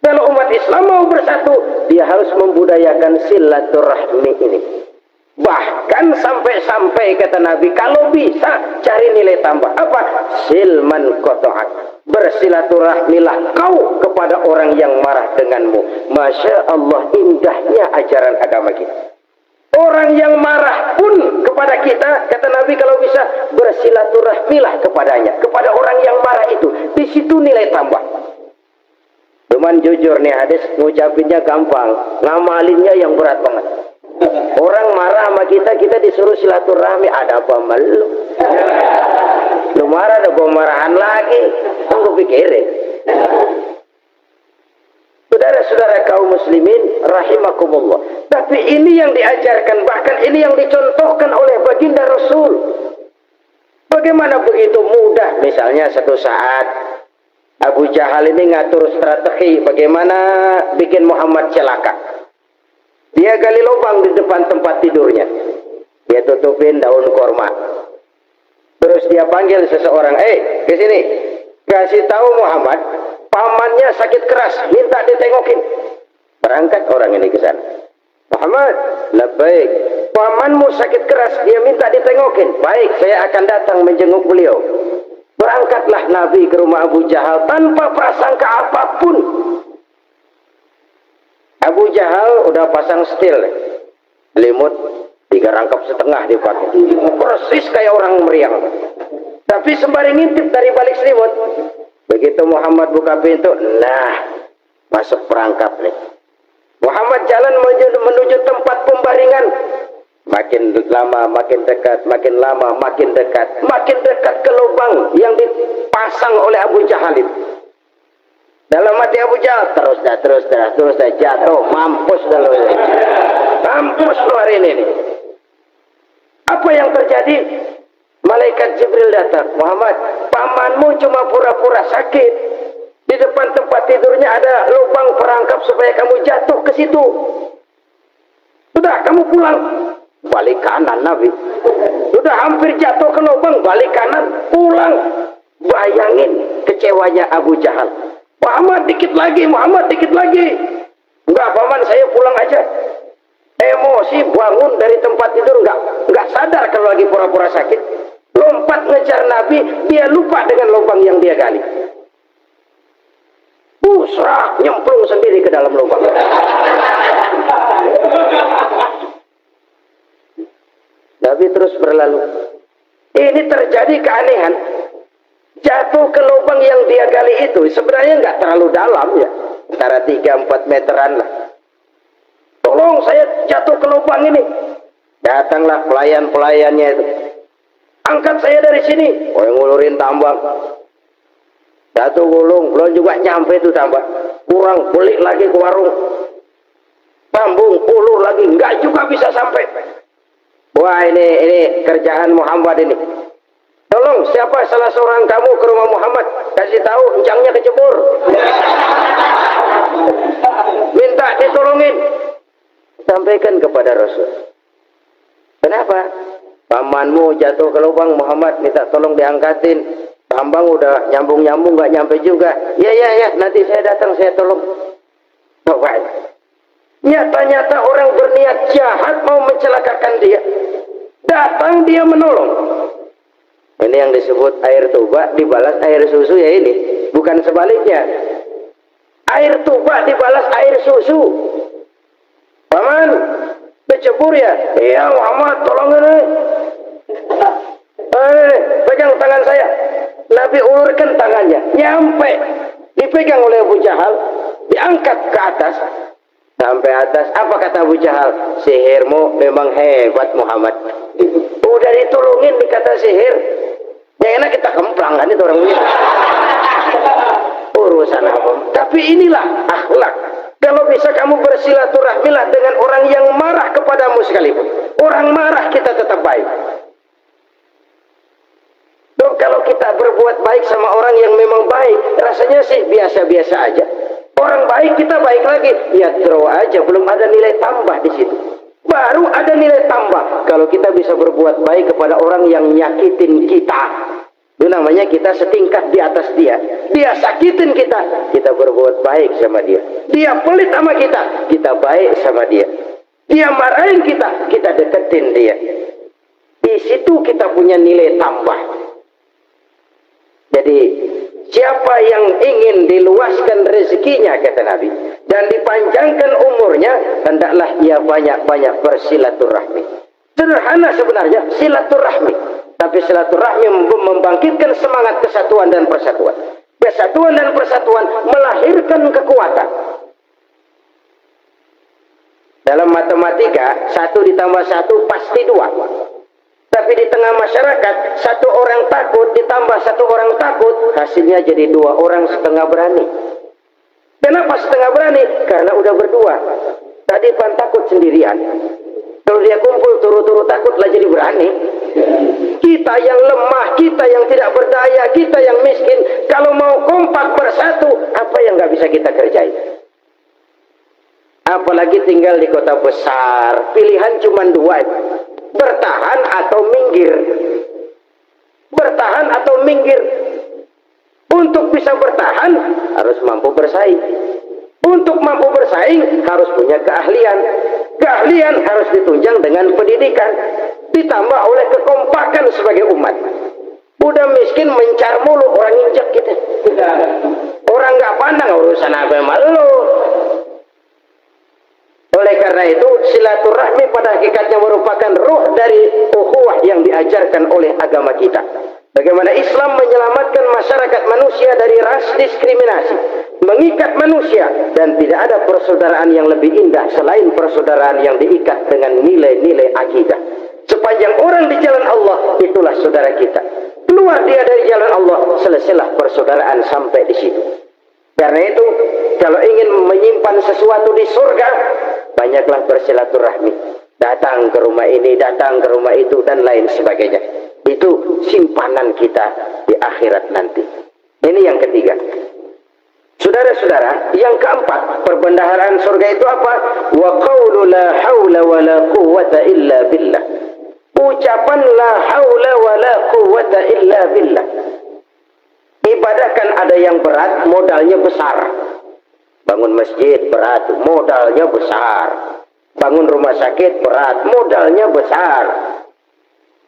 Kalau umat Islam mau bersatu, dia harus membudayakan silaturahmi ini. Bahkan sampai-sampai kata Nabi, kalau bisa cari nilai tambah. Apa? Silman qata'ak. Bersilaturahmilah kau kepada orang yang marah denganmu. Masya Allah, indahnya ajaran agama kita. Orang yang marah pun kepada kita, kata Nabi, kalau bisa bersilaturahmilah kepadanya. Kepada orang yang marah itu. Di situ nilai tambah. Cuman jujur nih hadis, ngucapinnya gampang, ngamalinnya yang berat banget. Orang marah sama kita, kita disuruh silaturahmi. Ada apa malu? Lu marah, ada pemarahan lagi. Tunggu pikirin. Saudara-saudara kaum muslimin rahimakumullah. Tapi ini yang diajarkan, bahkan ini yang dicontohkan oleh baginda Rasul. Bagaimana begitu mudah, misalnya satu saat Abu Jahal ini ngatur strategi bagaimana bikin Muhammad celaka. Dia gali lubang di depan tempat tidurnya. Dia tutupin daun korma. Terus dia panggil seseorang, ke sini. Kasih tahu Muhammad, pamannya sakit keras, minta ditengokin. Berangkat orang ini ke sana. Muhammad, labbaik. Pamanmu sakit keras, dia minta ditengokin. Baik, saya akan datang menjenguk beliau. Berangkatlah Nabi ke rumah Abu Jahal tanpa prasangka apapun. Abu Jahal udah pasang setil, selimut 3 rangkap setengah dipakai, persis kayak orang meriang. Tapi sembari ngintip dari balik selimut, begitu Muhammad buka pintu, nah masuk perangkap nih. Muhammad jalan menuju tempat pembaringan. Makin lama makin dekat, makin lama makin dekat ke lubang yang dipasang oleh Abu Jahal itu. Dalam hati Abu Jahal, terus dah jatuh, mampus dah lu. Mampus lu hari ini. Apa yang terjadi? Malaikat Jibril datang. Muhammad, pamanmu cuma pura-pura sakit. Di depan tempat tidurnya ada lubang perangkap supaya kamu jatuh ke situ. Sudah, kamu pulang. Balik kanan Nabi. Sudah hampir jatuh ke lubang, balik kanan, pulang. Bayangin kecewanya Abu Jahal. Muhammad dikit lagi. Enggak, paman, saya pulang aja. Emosi bangun dari tempat tidur, enggak sadar kalau lagi pura-pura sakit. Lompat ngejar Nabi, dia lupa dengan lubang yang dia gali. Serak, nyemplung sendiri ke dalam lubang. Nabi terus berlalu. Ini terjadi keanehan. Jatuh ke lubang yang dia gali itu sebenarnya nggak terlalu dalam ya, antara 3-4 meteran lah. Tolong, saya jatuh ke lubang ini. Datanglah pelayan-pelayannya itu. Angkat saya dari sini. Oh, yang ngulurin tambang. Satu gulung, belum juga nyampe itu tambang. Kurang, beli lagi ke warung. Sambung, ulur lagi, nggak juga bisa sampai. Wah, ini kerjaan Muhammad ini. Tolong, siapa salah seorang kamu ke rumah Muhammad, kasih tahu encangnya kecebur. Minta ditolongin. Sampaikan kepada Rasul. Kenapa? Pamanmu jatuh ke lubang, Muhammad minta tolong diangkatin. Tambang udah nyambung-nyambung, nggak nyampe juga. Ya, nanti saya datang, saya tolong. Coba. Nyata-nyata orang berniat jahat mau mencelakakan dia. Datang dia menolong. Ini yang disebut air tuba dibalas air susu ya ini. Bukan sebaliknya. Air tuba dibalas air susu. Paman, kecebur ya? Iya Muhammad, tolong ini. Pegang tangan saya. Nabi ulurkan tangannya. Nyampe. Dipegang oleh Abu Jahal. Diangkat ke atas. Sampai atas. Apa kata Abu Jahal? Sihirmu memang hebat Muhammad. Udah ditolongin dikata sihir. Yang enak kita kemplang kan itu orang ini. inilah akhlak. Kalau bisa kamu bersilaturahmilah dengan orang yang marah kepadamu sekalipun. Orang marah kita tetap baik. Tuh, kalau kita berbuat baik sama orang yang memang baik, rasanya sih biasa-biasa aja. Orang baik kita baik lagi, ya draw aja, belum ada nilai tambah di situ. Baru ada nilai tambah kalau kita bisa berbuat baik kepada orang yang nyakitin kita. Itu namanya kita setingkat di atas dia. Dia sakitin kita, kita berbuat baik sama dia. Dia pelit sama kita baik sama dia. Dia marahin kita deketin dia. Di situ kita punya nilai tambah. Jadi siapa yang ingin diluaskan rezekinya, kata Nabi, dan dipanjangkan umurnya, hendaklah ia banyak-banyak bersilaturahmi. Sederhana sebenarnya silaturahmi, tapi silaturahmi membangkitkan semangat kesatuan dan persatuan. Kesatuan dan persatuan melahirkan kekuatan. Dalam matematika, 1 ditambah 1 pasti 2. Tapi di tengah masyarakat, 1 orang takut ditambah 1 orang takut, hasilnya jadi 2 orang setengah berani. Kenapa setengah berani? Karena udah berdua. Tadi pan takut sendirian. Kalau dia kumpul turu-turu takutlah jadi berani. Kita yang lemah, kita yang tidak berdaya, kita yang miskin, kalau mau kompak bersatu, apa yang nggak bisa kita kerjain? Apalagi tinggal di kota besar, pilihan cuma 2. Bertahan atau minggir. Bertahan atau minggir. Untuk bisa bertahan harus mampu bersaing. Untuk mampu bersaing harus punya keahlian. Keahlian harus ditunjang dengan pendidikan, ditambah oleh kekompakan sebagai umat. Udah miskin mencar mulu, orang injak kita. Orang nggak pandang urusan apa malu. Oleh karena itu, silaturahmi pada hakikatnya merupakan ruh dari ukhuwah yang diajarkan oleh agama kita. Bagaimana Islam menyelamatkan masyarakat manusia dari ras diskriminasi, mengikat manusia, dan tidak ada persaudaraan yang lebih indah selain persaudaraan yang diikat dengan nilai-nilai akidah. Sepanjang orang di jalan Allah, itulah saudara kita. Keluar dia dari jalan Allah, selesailah persaudaraan sampai di situ. Karena itu, kalau ingin menyimpan sesuatu di surga, banyaklah bersilaturahmi. Datang ke rumah ini, datang ke rumah itu, dan lain sebagainya. Itu simpanan kita di akhirat nanti. Ini yang ketiga. Saudara-saudara, yang keempat, perbendaharaan surga itu apa? Wa qawlu la hawla wa la quwwata illa billah. Ucapan la hawla wa la quwwata illa billah. Ibadah kan ada yang berat, modalnya besar. Bangun masjid berat, modalnya besar. Bangun rumah sakit berat, modalnya besar.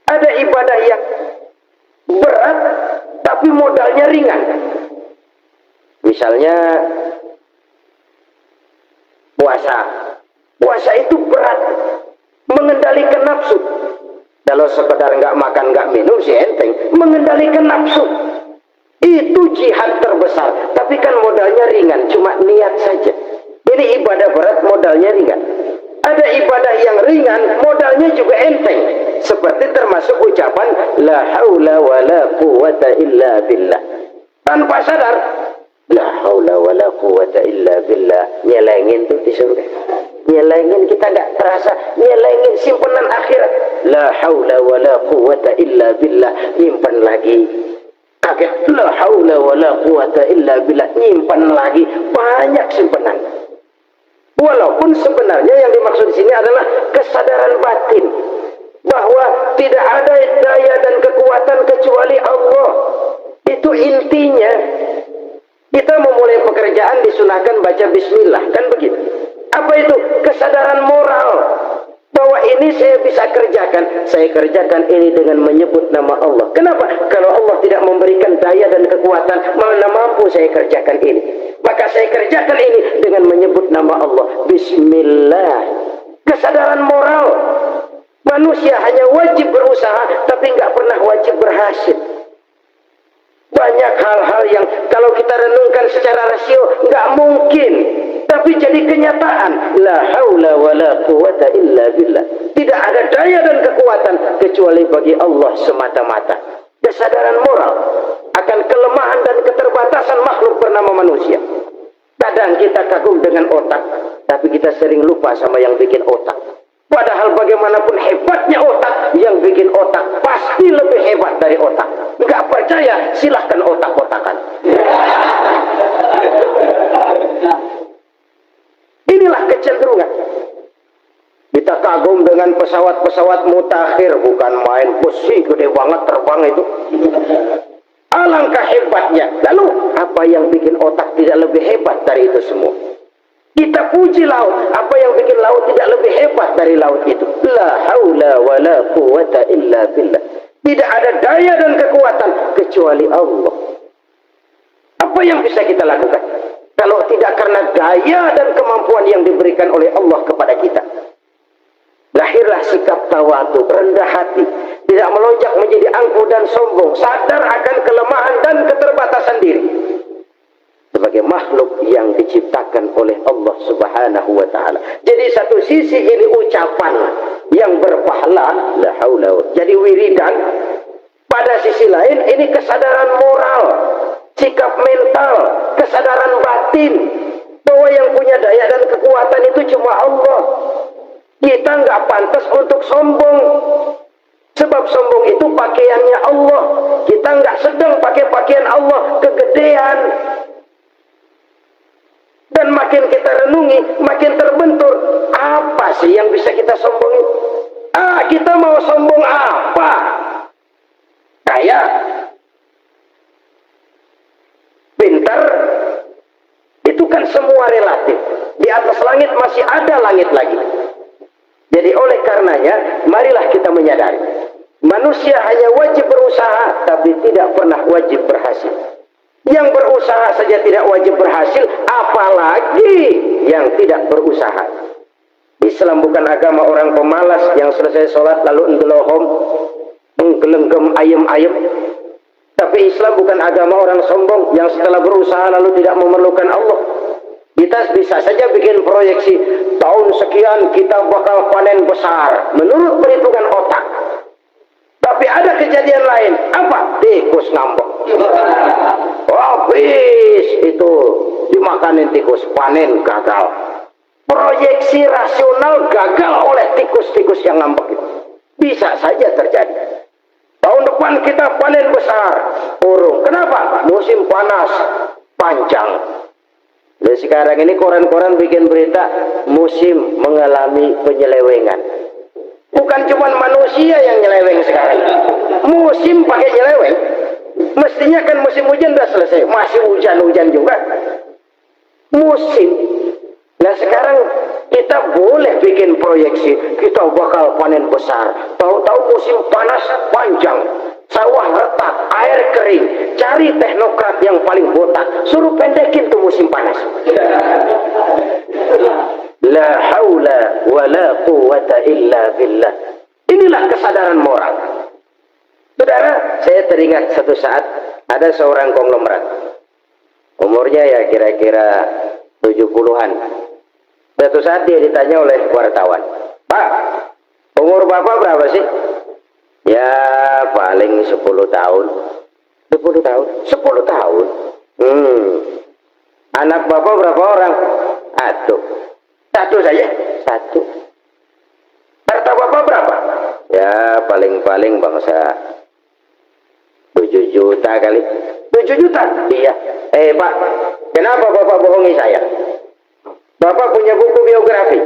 Ada ibadah yang berat, tapi modalnya ringan. Misalnya puasa. Puasa itu berat, mengendalikan nafsu. Kalau sekedar nggak makan, nggak minum sih enteng. Mengendalikan nafsu. Itu jihad terbesar. Tapi kan modalnya ringan, cuma niat saja. Ini ibadah berat, modalnya ringan. Ada ibadah yang ringan, modalnya juga enteng. Seperti termasuk ucapan la haula wa la quwwata illa billah. Tanpa sadar, la haula wa la quwwata illa billah. Nyelengin tuh di surga. Nyelengin, kita nggak terasa. Nyelengin simpanan akhirat. La haula wa la quwwata illa billah. Nyimpan lagi. Kaget, la haula wa la quwwata illa billah. Nyimpan lagi. Banyak simpanan. Walaupun sebenarnya yang dimaksud di sini adalah kesadaran batin bahwa tidak ada daya dan kekuatan kecuali Allah. Itu intinya. Kita memulai pekerjaan disunahkan baca bismillah, kan begitu? Apa itu? Kesadaran moral bahwa ini saya bisa kerjakan. Saya kerjakan ini dengan menyebut nama Allah. Kenapa? Kalau Allah tidak memberikan daya dan kekuatan, mana mampu saya kerjakan ini. Maka saya kerjakan ini dengan menyebut nama Allah. Bismillah. Kesadaran moral. Manusia hanya wajib berusaha, tapi nggak pernah wajib berhasil. Banyak hal-hal yang kalau kita renungkan secara rasio nggak mungkin, tapi jadi kenyataan. La haula wa la quwwata illa billah. Tidak ada daya dan kekuatan kecuali bagi Allah semata-mata. Kesadaran moral akan kelemahan dan keterbatasan makhluk bernama manusia. Kadang kita kagum dengan otak, tapi kita sering lupa sama yang bikin otak. Padahal bagaimanapun hebatnya otak, yang bikin otak pasti lebih hebat dari otak. Enggak percaya, silahkan otak-otakan. Inilah kecenderungan. Kita kagum dengan pesawat-pesawat mutakhir, bukan main, besi gede banget terbang itu. Alangkah hebatnya. Lalu apa yang bikin otak tidak lebih hebat dari itu semua? Kita puji laut. Apa yang bikin laut tidak lebih hebat dari laut itu? La haula wa la quwata illa billah. Tidak ada daya dan kekuatan kecuali Allah. Apa yang bisa kita lakukan? Kalau tidak karena daya dan kemampuan yang diberikan oleh Allah kepada kita. Lahirlah sikap tawadu, rendah hati, tidak melonjak menjadi angkuh dan sombong, sadar akan kelemahan dan keterbatasan diri. Sebagai makhluk yang diciptakan oleh Allah Subhanahu wa taala. Jadi satu sisi ini ucapan yang berpahala, la haula, jadi wiridan. Pada sisi lain ini kesadaran moral, sikap mental, kesadaran batin bahwa yang punya daya dan kekuatan itu cuma Allah. Kita nggak pantas untuk sombong. Sebab sombong itu pakaiannya Allah. Kita nggak sedang pakai pakaian Allah, kegedean. Dan makin kita renungi, makin terbentur. Apa sih yang bisa kita sombongin? Kita mau sombong apa? Kaya, pintar, itu kan semua relatif. Di atas langit masih ada langit lagi. Jadi oleh karenanya, marilah kita menyadari. Manusia hanya wajib berusaha, tapi tidak pernah wajib berhasil. Yang berusaha saja tidak wajib berhasil, apalagi yang tidak berusaha. Islam bukan agama orang pemalas yang selesai sholat lalu endelohom, menggelenggam ayem-ayem. Tapi Islam bukan agama orang sombong yang setelah berusaha lalu tidak memerlukan Allah. Kita bisa saja bikin proyeksi, tahun sekian kita bakal panen besar, menurut perhitungan otak. Tapi ada kejadian lain, apa? Tikus ngambek. Habis itu dimakanin tikus, panen gagal. Proyeksi rasional gagal oleh tikus-tikus yang ngambek itu. Bisa saja terjadi. Tahun depan kita panen besar, urung. Kenapa? Musim panas panjang. Dan sekarang ini koran-koran bikin berita musim mengalami penyelewengan. Bukan cuma manusia yang nyeleweng sekarang. Musim pakai nyeleweng. Mestinya kan musim hujan sudah selesai. Masih hujan-hujan juga. Musim. Nah sekarang kita boleh bikin proyeksi. Kita bakal panen besar. Tahu-tahu musim panas panjang. Sawah retak, air kering. Cari teknokrat yang paling botak. Suruh pendekin tuh musim panas. La haula wa la quwata illa billah. Inilah kesadaran moral. Saudara, saya teringat satu saat ada seorang konglomerat. Umurnya ya kira-kira 70-an. Satu saat dia ditanya oleh wartawan, "Pak, umur Bapak berapa sih?" "Ya, paling 10 tahun." 10 tahun? 10 tahun? Anak Bapak berapa orang? Aduh. Satu saja? Satu. Harta Bapak berapa? Ya, paling-paling bangsa 7 juta kali. 7 juta? Iya. Pak, kenapa Bapak bohongi saya? Bapak punya buku biografi.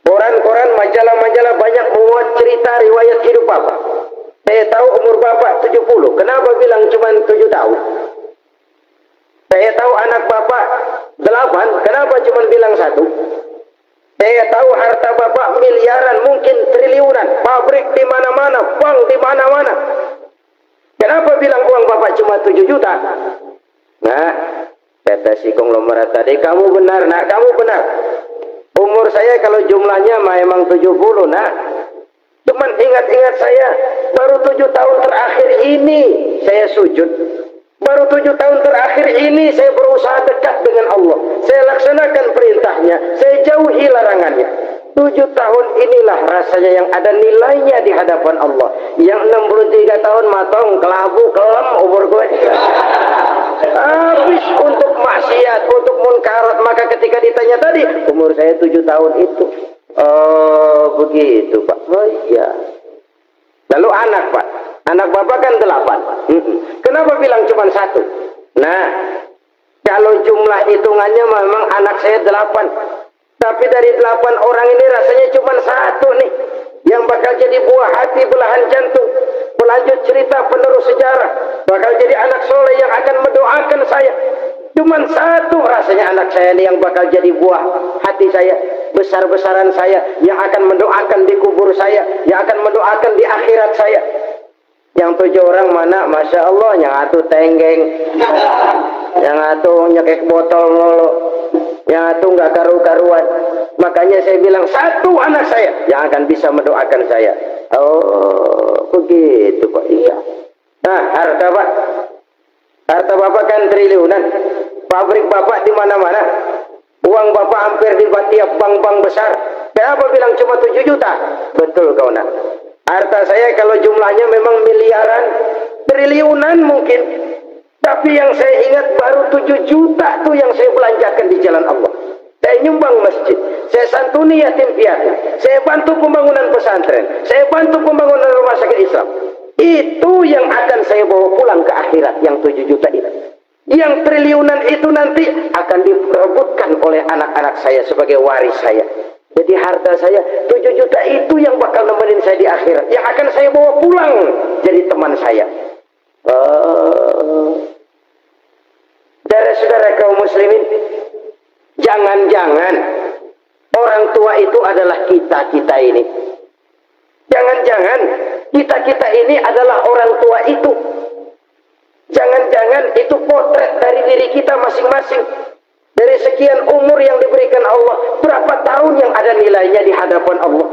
Koran-koran, majalah-majalah banyak memuat cerita riwayat hidup Bapak. Saya tahu umur Bapak 70. Kenapa bilang cuma 7 tahun? Saya tahu anak Bapak 8. Kenapa cuma bilang 1? Saya tahu harta Bapak miliaran, mungkin triliunan. Pabrik di mana-mana, bank di mana-mana. Kenapa bilang uang Bapak cuma 7 juta? Nah, kata si konglomerat tadi, kamu benar, nak, kamu benar. Umur saya kalau jumlahnya memang 70, nak. Cuman ingat-ingat saya, baru 7 tahun terakhir ini saya sujud. Baru 7 tahun terakhir ini saya berusaha dekat dengan Allah. Saya laksanakan perintahnya, saya jauhi larangannya. 7 tahun inilah rasanya yang ada nilainya di hadapan Allah. Yang 63 tahun matong, kelabu, kelam umur gue. Habis untuk maksiat, untuk munkarat. Maka ketika ditanya tadi, umur saya 7 tahun itu. Oh begitu Pak. Oh iya. Lalu anak Pak, anak Bapak kan 8. Kenapa bilang cuma 1? Nah, kalau jumlah hitungannya memang anak saya 8. Tapi dari 8 orang ini rasanya cuma 1 nih. Yang bakal jadi buah hati, belahan jantung, pelanjut cerita, penerus sejarah, bakal jadi anak soleh yang akan mendoakan saya. Cuma 1 rasanya anak saya ini yang bakal jadi buah hati saya, besar-besaran saya, yang akan mendoakan di kubur saya, yang akan mendoakan di akhirat saya. Yang 7 orang mana? Masya Allah, yang atuh tenggeng, yang atuh nyekek botol mulu, yang atuh nggak karu-karuan. Makanya saya bilang 1 anak saya yang akan bisa mendoakan saya. Oh begitu Pak. Iya. Nah harta Pak, harta Bapak kan triliunan, pabrik Bapak di mana-mana, uang Bapak hampir di tiap bank-bank besar. Kenapa bilang cuma 7 juta? Betul kau nak. Harta saya kalau jumlahnya memang miliaran, triliunan mungkin. Tapi yang saya ingat baru 7 juta tuh yang saya belanjakan di jalan Allah. Saya nyumbang masjid, saya santuni yatim piatu, saya bantu pembangunan pesantren, saya bantu pembangunan rumah sakit Islam. Itu yang akan saya bawa pulang ke akhirat, yang 7 juta itu. Yang triliunan itu nanti akan diperebutkan oleh anak-anak saya sebagai waris saya. Jadi harta saya 7 juta itu yang bakal nemenin saya di akhirat, yang akan saya bawa pulang jadi teman saya. Saudara-saudara kaum muslimin, jangan-jangan orang tua itu adalah kita-kita ini. Jangan-jangan kita-kita ini adalah orang tua itu. Jangan-jangan itu potret dari diri kita masing-masing. Dari sekian umur yang diberikan Allah, berapa tahun yang ada nilainya di hadapan Allah.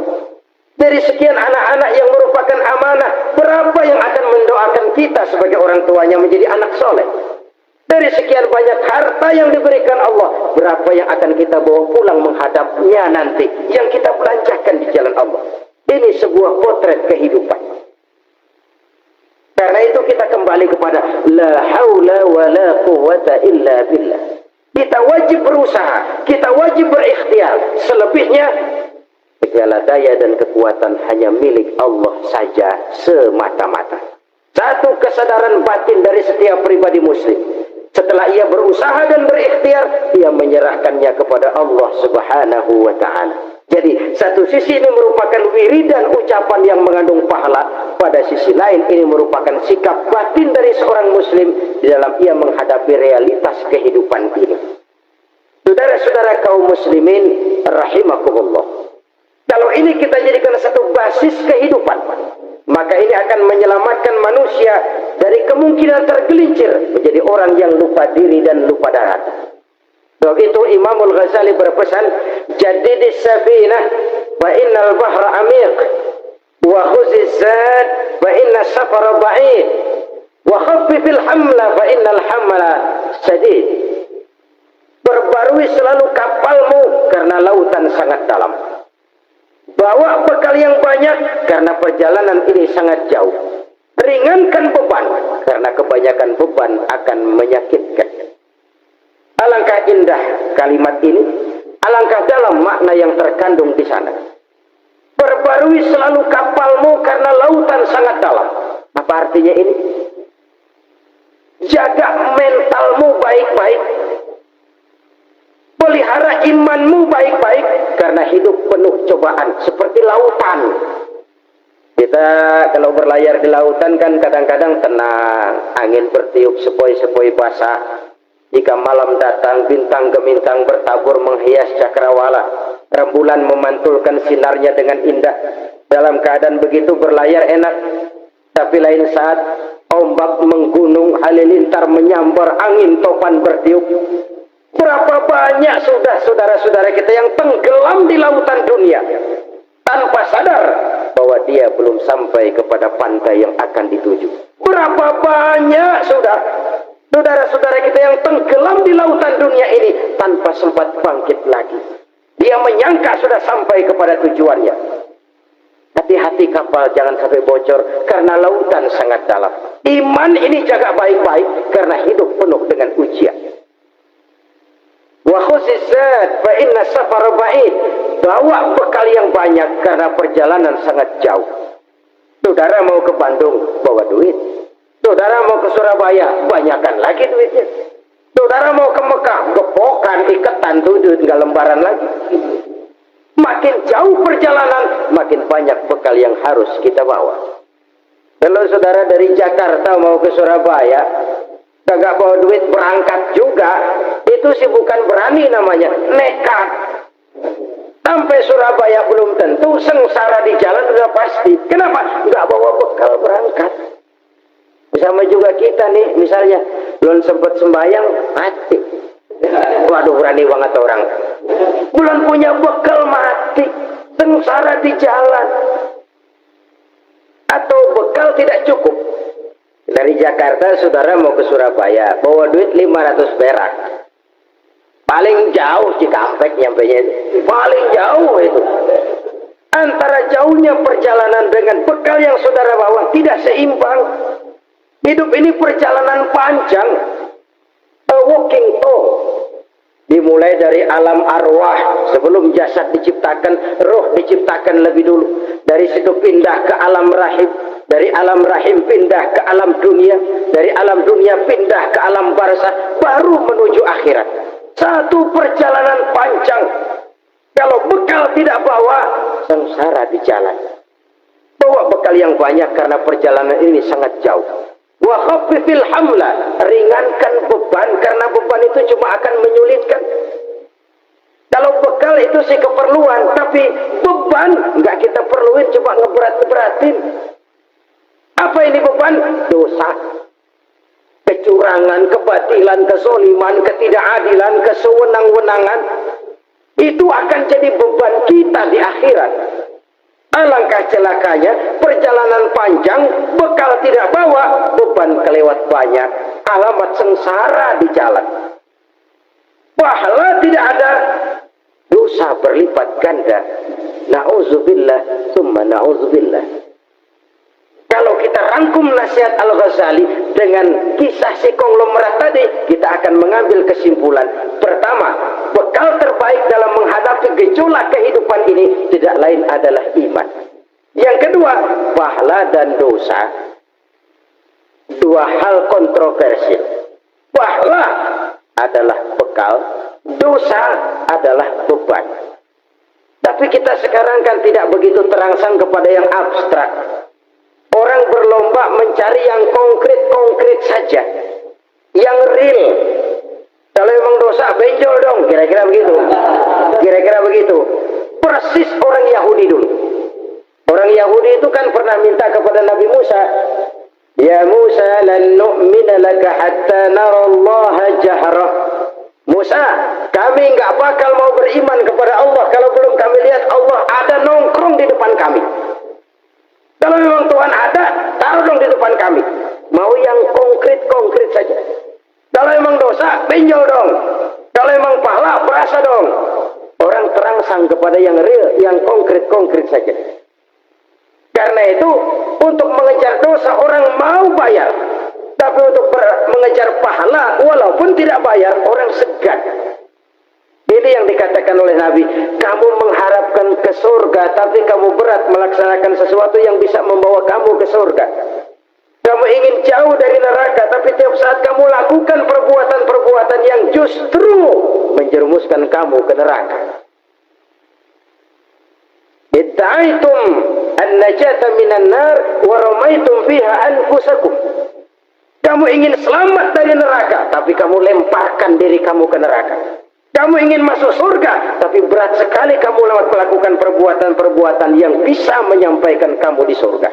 Dari sekian anak-anak yang merupakan amanah, berapa yang akan mendoakan kita sebagai orang tuanya menjadi anak soleh. Dari sekian banyak harta yang diberikan Allah, berapa yang akan kita bawa pulang menghadapnya nanti, yang kita belanjakan di jalan Allah. Ini sebuah potret kehidupan. Karena itu kita kembali kepada la haula wa la quwwata illa billah. Kita wajib berusaha, kita wajib berikhtiar. Selebihnya segala daya dan kekuatan hanya milik Allah saja semata-mata. Satu kesadaran batin dari setiap pribadi muslim. Setelah ia berusaha dan berikhtiar, ia menyerahkannya kepada Allah Subhanahu wa ta'ala. Jadi satu sisi ini merupakan wiridan ucapan yang mengandung pahala, pada sisi lain ini merupakan sikap batin dari seorang muslim di dalam ia menghadapi realitas kehidupan ini. Saudara-saudara kaum muslimin rahimakumullah, kalau ini kita jadikan satu basis kehidupan, maka ini akan menyelamatkan manusia dari kemungkinan tergelincir menjadi orang yang lupa diri dan lupa darat. Sebab itu Imamul Ghazali berpesan, jadidis safinah wa innal bahra amiq, wa khuziz zad wa inna safara ba'id, wa khaffifil hamla fa innal hamla sadid. Perbarui selalu kapalmu karena lautan sangat dalam. Bawa bekal yang banyak karena perjalanan ini sangat jauh. Ringankan beban karena kebanyakan beban akan menyakitkan. Alangkah indah kalimat ini, alangkah dalam makna yang terkandung di sana. Perbarui selalu kapalmu karena lautan sangat dalam. Apa artinya ini? Jaga mentalmu baik-baik. Pelihara imanmu baik-baik karena hidup penuh cobaan seperti lautan. Kita kalau berlayar di lautan kan kadang-kadang tenang, angin bertiup sepoi-sepoi basah. Jika malam datang, bintang gemintang bertabur menghias cakrawala. Rembulan memantulkan sinarnya dengan indah. Dalam keadaan begitu berlayar enak. Tapi lain saat ombak menggunung, halilintar menyambar, angin topan bertiup. Berapa banyak sudah saudara-saudara kita yang tenggelam di lautan dunia tanpa sadar bahwa dia belum sampai kepada pantai yang akan dituju. Berapa banyak saudara-saudara kita yang tenggelam di lautan dunia ini tanpa sempat bangkit lagi. Dia menyangka sudah sampai kepada tujuannya. Hati-hati kapal jangan sampai bocor karena lautan sangat dalam. Iman ini jaga baik-baik karena hidup penuh dengan ujian. Wa khusizat fa inna safar ba'id. Bawa bekal yang banyak karena perjalanan sangat jauh. Saudara mau ke Bandung, bawa duit. Saudara mau ke Surabaya, banyakkan lagi duitnya. Saudara mau ke Mekah, gepokan, iketan tuh duit nggak lembaran lagi. Makin jauh perjalanan, makin banyak bekal yang harus kita bawa. Kalau saudara dari Jakarta mau ke Surabaya, kagak bawa duit berangkat juga, itu sih bukan berani namanya, nekat. Sampai Surabaya belum tentu, sengsara di jalan udah pasti. Kenapa? Nggak bawa bekal berangkat. Sama juga kita nih, misalnya belum sempat sembahyang, mati. Waduh, berani banget orang. Belum punya bekal, mati. Sengsara di jalan. Atau bekal tidak cukup. Dari Jakarta, saudara mau ke Surabaya, bawa duit 500 perak. Paling jauh Cikampek nyampenya itu. Paling jauh itu. Antara jauhnya perjalanan dengan bekal yang saudara bawa tidak seimbang. Hidup ini perjalanan panjang. A walking tour. Dimulai dari alam arwah. Sebelum jasad diciptakan, roh diciptakan lebih dulu. Dari situ pindah ke alam rahim. Dari alam rahim pindah ke alam dunia. Dari alam dunia pindah ke alam barzah. Baru menuju akhirat. Satu perjalanan panjang. Kalau bekal tidak bawa, sengsara di jalan. Bawa bekal yang banyak karena perjalanan ini sangat jauh. Wa khaffifil hamla, ringankan beban karena beban itu cuma akan menyulitkan. Kalau bekal itu sih keperluan, tapi beban nggak kita perluin, cuma ngeberat-beratin. Apa ini beban? Dosa. Kecurangan, kebatilan, kezoliman, ketidakadilan, kesewenang-wenangan. Itu akan jadi beban kita di akhirat. Alangkah celakanya, perjalanan panjang, bekal tidak bawa, beban kelewat banyak, alamat sengsara di jalan. Pahala tidak ada, dosa berlipat ganda. Na'udzubillah, summa na'udzubillah. Kalau kita rangkum nasihat Al-Ghazali dengan kisah si konglomerat tadi, kita akan mengambil kesimpulan. Pertama, bekal terbaik dalam menghadapi gejolak kehidupan ini tidak lain adalah iman. Yang kedua, pahala dan dosa. Dua hal kontroversial. Pahala adalah bekal, dosa adalah beban. Tapi kita sekarang kan tidak begitu terangsang kepada yang abstrak. Orang berlomba mencari yang konkret-konkret saja. Yang real. Kalau memang dosa, benjol dong. Kira-kira begitu. Kira-kira begitu. Persis orang Yahudi dulu. Orang Yahudi itu kan pernah minta kepada Nabi Musa. Ya Musa, lan nu'mina laka hatta narallaha jahrah. Musa, kami nggak bakal mau beriman kepada Allah kalau belum kami lihat Allah ada nongkrong di depan kami. Kalau memang Tuhan ada, taruh dong di depan kami. Mau yang konkret-konkret saja. Kalau memang dosa, benjol dong. Kalau memang pahala, berasa dong. Orang terangsang kepada yang real, yang konkret-konkret saja. Karena itu, untuk mengejar dosa orang mau bayar. Tapi untuk mengejar pahala, walaupun tidak bayar, orang segan. Ini yang dikatakan oleh Nabi, kamu mengharapkan ke surga, tapi kamu berat melaksanakan sesuatu yang bisa membawa kamu ke surga. Kamu ingin jauh dari neraka, tapi tiap saat kamu lakukan perbuatan-perbuatan yang justru menjerumuskan kamu ke neraka. Idda'aitum an-najata minan nar wa ramaitum fiha anfusakum. Kamu ingin selamat dari neraka, tapi kamu lemparkan diri kamu ke neraka. Kamu ingin masuk surga, tapi berat sekali kamu melakukan perbuatan-perbuatan yang bisa menyampaikan kamu di surga.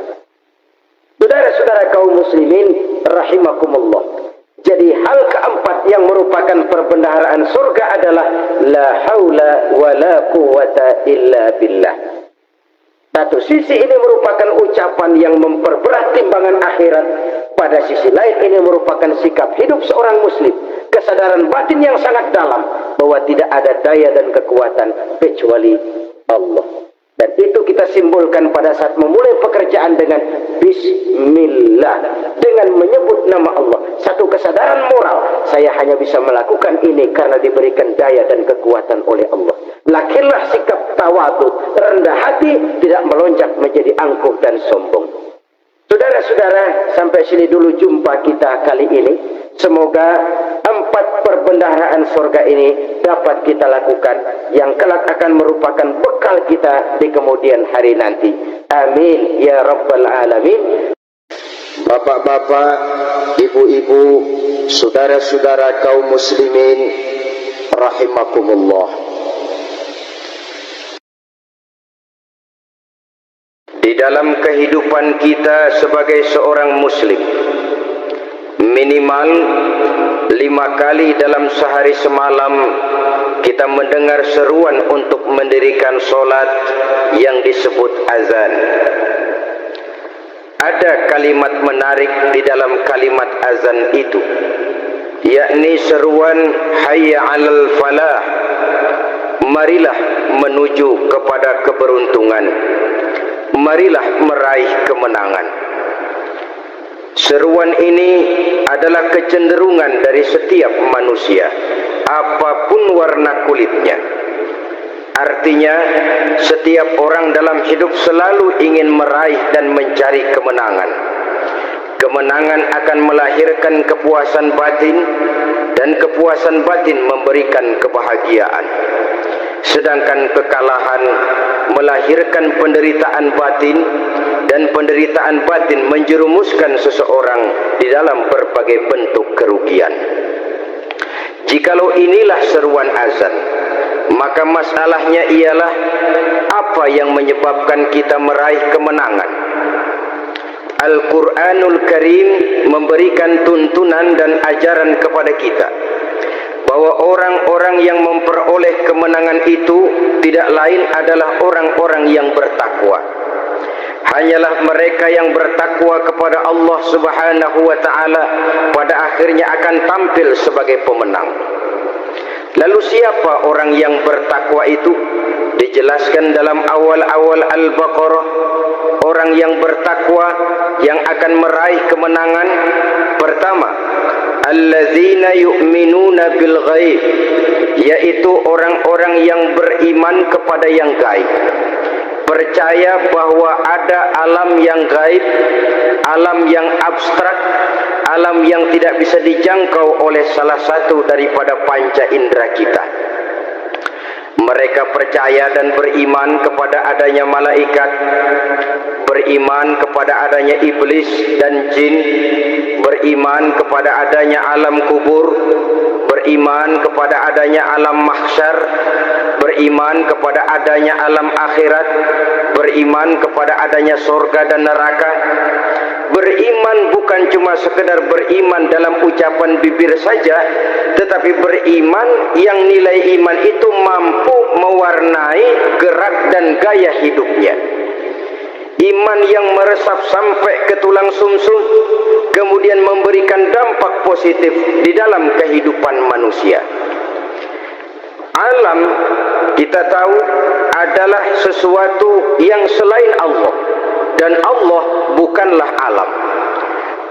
Saudara-saudara kaum muslimin, rahimakumullah. Jadi hal keempat yang merupakan perbendaharaan surga adalah la haula wa la quwata illa billah. Satu sisi ini merupakan ucapan yang memperberat timbangan akhirat. Pada sisi lain ini merupakan sikap hidup seorang muslim. Kesadaran batin yang sangat dalam bahwa tidak ada daya dan kekuatan kecuali Allah. Dan itu kita simbolkan pada saat memulai pekerjaan dengan Bismillah, dengan menyebut nama Allah. Satu kesadaran moral, saya hanya bisa melakukan ini karena diberikan daya dan kekuatan oleh Allah. Lahirlah sikap tawadhu, rendah hati, tidak melonjak menjadi angkuh dan sombong. Saudara-saudara, sampai sini dulu jumpa kita kali ini. Semoga 4 perbendaharaan surga ini dapat kita lakukan, yang kelak akan merupakan bekal kita di kemudian hari nanti. Amin ya rabbal alamin. Bapak-bapak, ibu-ibu, saudara-saudara kaum muslimin rahimakumullah. Di dalam kehidupan kita sebagai seorang muslim, minimal 5 kali dalam sehari semalam kita mendengar seruan untuk mendirikan solat yang disebut azan. Ada kalimat menarik di dalam kalimat azan itu, yakni seruan hayya 'alal falah, marilah menuju kepada keberuntungan, marilah meraih kemenangan. Seruan ini adalah kecenderungan dari setiap manusia, apapun warna kulitnya. Artinya, setiap orang dalam hidup selalu ingin meraih dan mencari kemenangan. Kemenangan akan melahirkan kepuasan batin, dan kepuasan batin memberikan kebahagiaan. Sedangkan kekalahan melahirkan penderitaan batin, dan penderitaan batin menjerumuskan seseorang di dalam berbagai bentuk kerugian. Jikalau inilah seruan azan, maka masalahnya ialah apa yang menyebabkan kita meraih kemenangan. Al-Quranul Karim memberikan tuntunan dan ajaran kepada kita bahwa orang-orang yang memperoleh kemenangan itu tidak lain adalah orang-orang yang bertakwa. Hanyalah mereka yang bertakwa kepada Allah Subhanahu wa ta'ala pada akhirnya akan tampil sebagai pemenang. Lalu siapa orang yang bertakwa itu? Dijelaskan dalam awal-awal Al-Baqarah, orang yang bertakwa yang akan meraih kemenangan. Pertama, allazina yu'minuna bil ghaib, yaitu orang-orang yang beriman kepada yang gaib. Percaya bahwa ada alam yang gaib, alam yang abstrak, alam yang tidak bisa dijangkau oleh salah satu daripada panca indera kita. Mereka percaya dan beriman kepada adanya malaikat, beriman kepada adanya iblis dan jin, beriman kepada adanya alam kubur, beriman kepada adanya alam mahsyar, beriman kepada adanya alam akhirat, beriman kepada adanya surga dan neraka. Beriman bukan cuma sekedar beriman dalam ucapan bibir saja, tetapi beriman yang nilai iman itu mampu mewarnai gerak dan gaya hidupnya. Iman yang meresap sampai ke tulang sumsum, kemudian memberikan dampak positif di dalam kehidupan manusia. Alam, kita tahu, adalah sesuatu yang selain Allah, dan Allah bukanlah alam.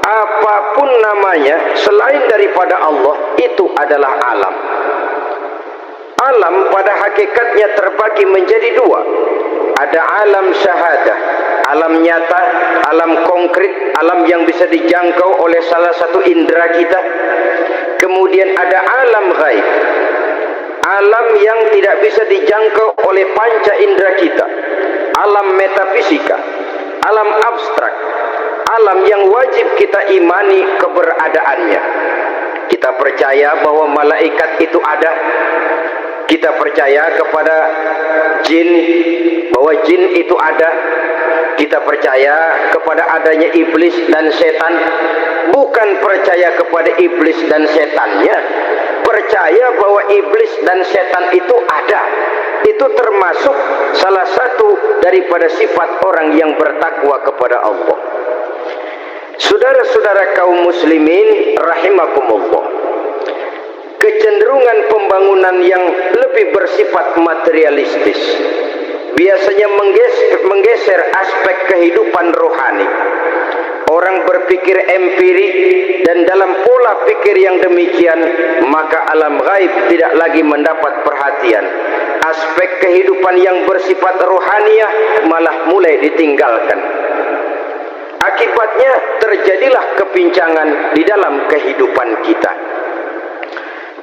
Apapun namanya selain daripada Allah, itu adalah alam. Alam pada hakikatnya terbagi menjadi 2. Ada alam syahadah, alam nyata, alam konkret, alam yang bisa dijangkau oleh salah satu indera kita. Kemudian ada alam ghaib, alam yang tidak bisa dijangkau oleh panca indera kita, alam metafisika, alam abstrak, alam yang wajib kita imani keberadaannya. Kita percaya bahwa malaikat itu ada. Kita percaya kepada jin, bahwa jin itu ada. Kita percaya kepada adanya iblis dan setan. Bukan percaya kepada iblis dan setannya, percaya bahwa iblis dan setan itu ada. Itu termasuk salah satu daripada sifat orang yang bertakwa kepada Allah. Saudara-saudara kaum muslimin rahimakumullah, kecenderungan pembangunan yang lebih bersifat materialistis, biasanya menggeser aspek kehidupan rohani. Orang berpikir empirik, dan dalam pola pikir yang demikian, maka alam gaib tidak lagi mendapat perhatian. Aspek kehidupan yang bersifat rohaniah malah mulai ditinggalkan. Akibatnya terjadilah kepincangan di dalam kehidupan kita.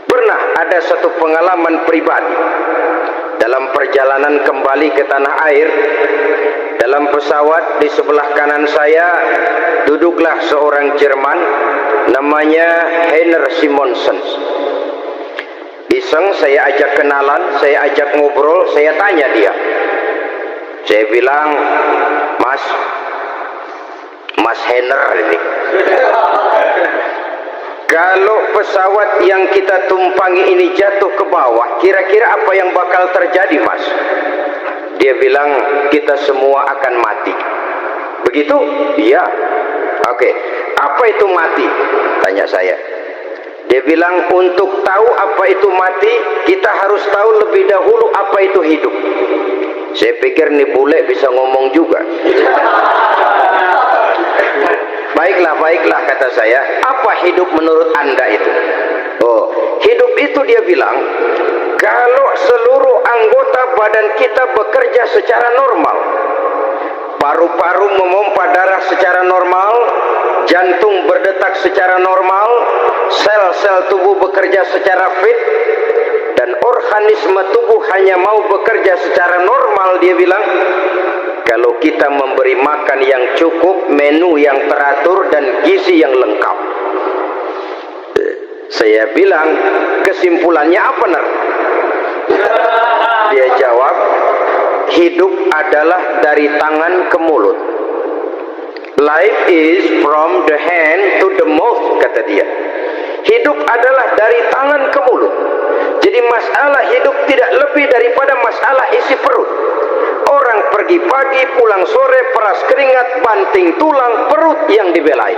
Pernah ada satu pengalaman pribadi. Dalam perjalanan kembali ke tanah air, dalam pesawat di sebelah kanan saya duduklah seorang Jerman, namanya Heiner Simonsen. Iseng saya ajak kenalan, saya ajak ngobrol, saya tanya dia. Saya bilang, Mas Heiner ini, kalau pesawat yang kita tumpangi ini jatuh ke bawah, kira-kira apa yang bakal terjadi, Mas? Dia bilang, kita semua akan mati. Begitu? Iya. Oke. Apa itu mati? Tanya saya. Dia bilang, untuk tahu apa itu mati, kita harus tahu lebih dahulu apa itu hidup. Saya pikir nih bule bisa ngomong juga. Baiklah kata saya. Apa hidup menurut Anda itu? Oh, hidup itu dia bilang, kalau seluruh anggota badan kita bekerja secara normal, paru-paru memompa darah secara normal, jantung berdetak secara normal, sel-sel tubuh bekerja secara fit, dan organisme tubuh hanya mau bekerja secara normal, dia bilang, kalau kita memberi makan yang cukup, menu yang teratur, dan gizi yang lengkap. Saya bilang, kesimpulannya apa, Ner? Dia jawab, hidup adalah dari tangan ke mulut. Life is from the hand to the mouth, kata dia. Hidup adalah dari tangan ke mulut. Jadi masalah hidup tidak lebih daripada masalah isi perut. Orang pergi pagi, pulang sore, peras keringat, banting tulang, perut yang dibelai.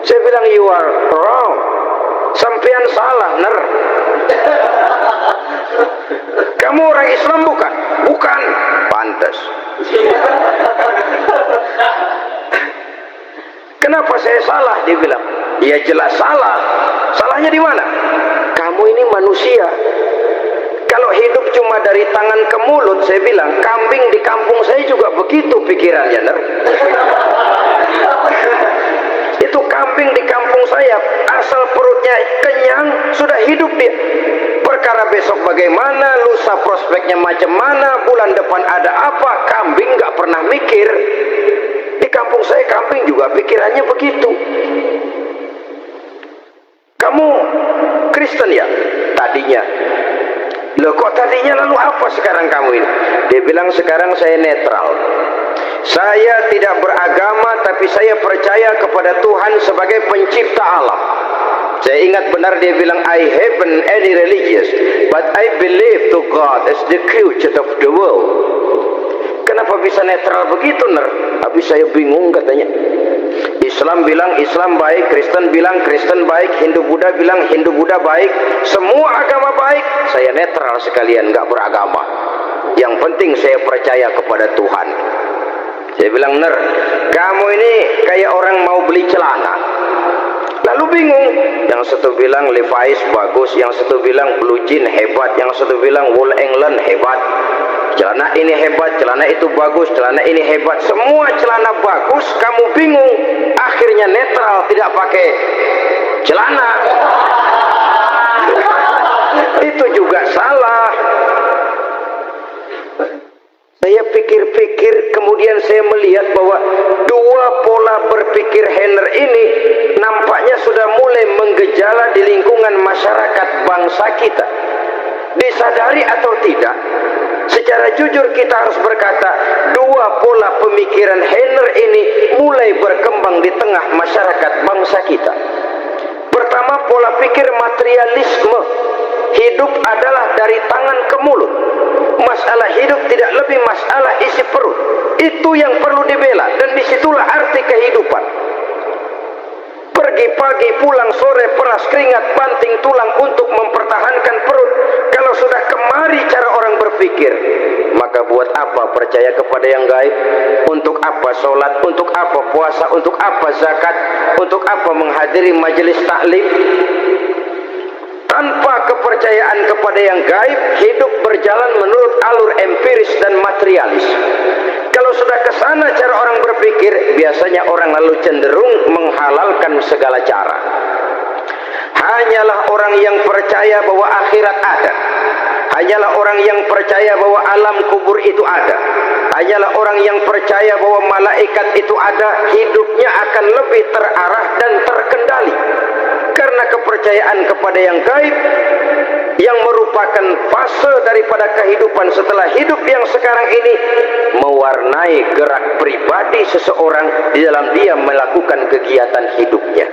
Saya bilang, you are wrong. Sampean salah, Ner. Kamu orang Islam bukan? Bukan. Pantas. Kenapa saya salah? Dia bilang. Ya jelas salah. Salahnya di mana? Kamu ini manusia. Kalau hidup cuma dari tangan ke mulut, saya bilang, kambing di kampung saya juga begitu pikirannya, Ner. Itu kambing di kampung saya, asal perutnya kenyang, sudah hidup dia. Perkara besok bagaimana, lusa prospeknya macam mana, bulan depan ada apa, kambing nggak pernah mikir. Di kampung saya kambing juga pikirannya begitu. Kamu Kristen ya? Tadinya. Loh kok tadinya, lalu apa sekarang kamu ini? Dia bilang, sekarang saya netral. Saya tidak beragama, tapi saya percaya kepada Tuhan sebagai pencipta alam. Saya ingat benar dia bilang, I haven't any religious, but I believe to God as the creator of the world. Kenapa bisa netral begitu, Ner? Habis saya bingung katanya. Islam bilang Islam baik, Kristen bilang Kristen baik, Hindu Buddha bilang Hindu Buddha baik, semua agama baik. Saya netral sekalian, nggak beragama. Yang penting saya percaya kepada Tuhan. Saya bilang, Ner, kamu ini kayak orang mau beli celana. Lalu bingung. Yang satu bilang Levi's bagus, yang satu bilang Blue Jean hebat, yang satu bilang Wool England hebat. Celana ini hebat, celana itu bagus, celana ini hebat. Semua celana bagus, kamu bingung. Akhirnya netral, tidak pakai celana. Itu juga salah. Saya pikir-pikir, kemudian saya melihat bahwa dua pola berpikir Heiner ini nampaknya sudah mulai menggejala di lingkungan masyarakat bangsa kita. Disadari atau tidak, secara jujur kita harus berkata, dua pola pemikiran Heiner ini mulai berkembang di tengah masyarakat bangsa kita. Pertama, pola pikir materialisme. Hidup adalah dari tangan ke mulut. Masalah hidup tidak lebih masalah isi perut. Itu yang perlu dibela, dan disitulah arti kehidupan. Pergi pagi, pulang sore, peras keringat, banting tulang untuk mempertahankan perut. Kalau sudah kemari cara orang berpikir, maka buat apa percaya kepada yang gaib? Untuk apa sholat? Untuk apa puasa? Untuk apa zakat? Untuk apa menghadiri majelis taklim? Tanpa kepercayaan kepada yang gaib, hidup berjalan menurut alur empiris dan materialis. Kalau sudah ke sana cara orang berpikir, biasanya orang lalu cenderung menghalalkan segala cara. Hanyalah orang yang percaya bahwa akhirat ada. Hanyalah orang yang percaya bahwa alam kubur itu ada. Hanyalah orang yang percaya bahwa malaikat itu ada, hidupnya akan lebih terarah dan terkendali. Karena kepercayaan kepada yang gaib, yang merupakan fase daripada kehidupan setelah hidup yang sekarang ini, mewarnai gerak pribadi seseorang di dalam dia melakukan kegiatan hidupnya.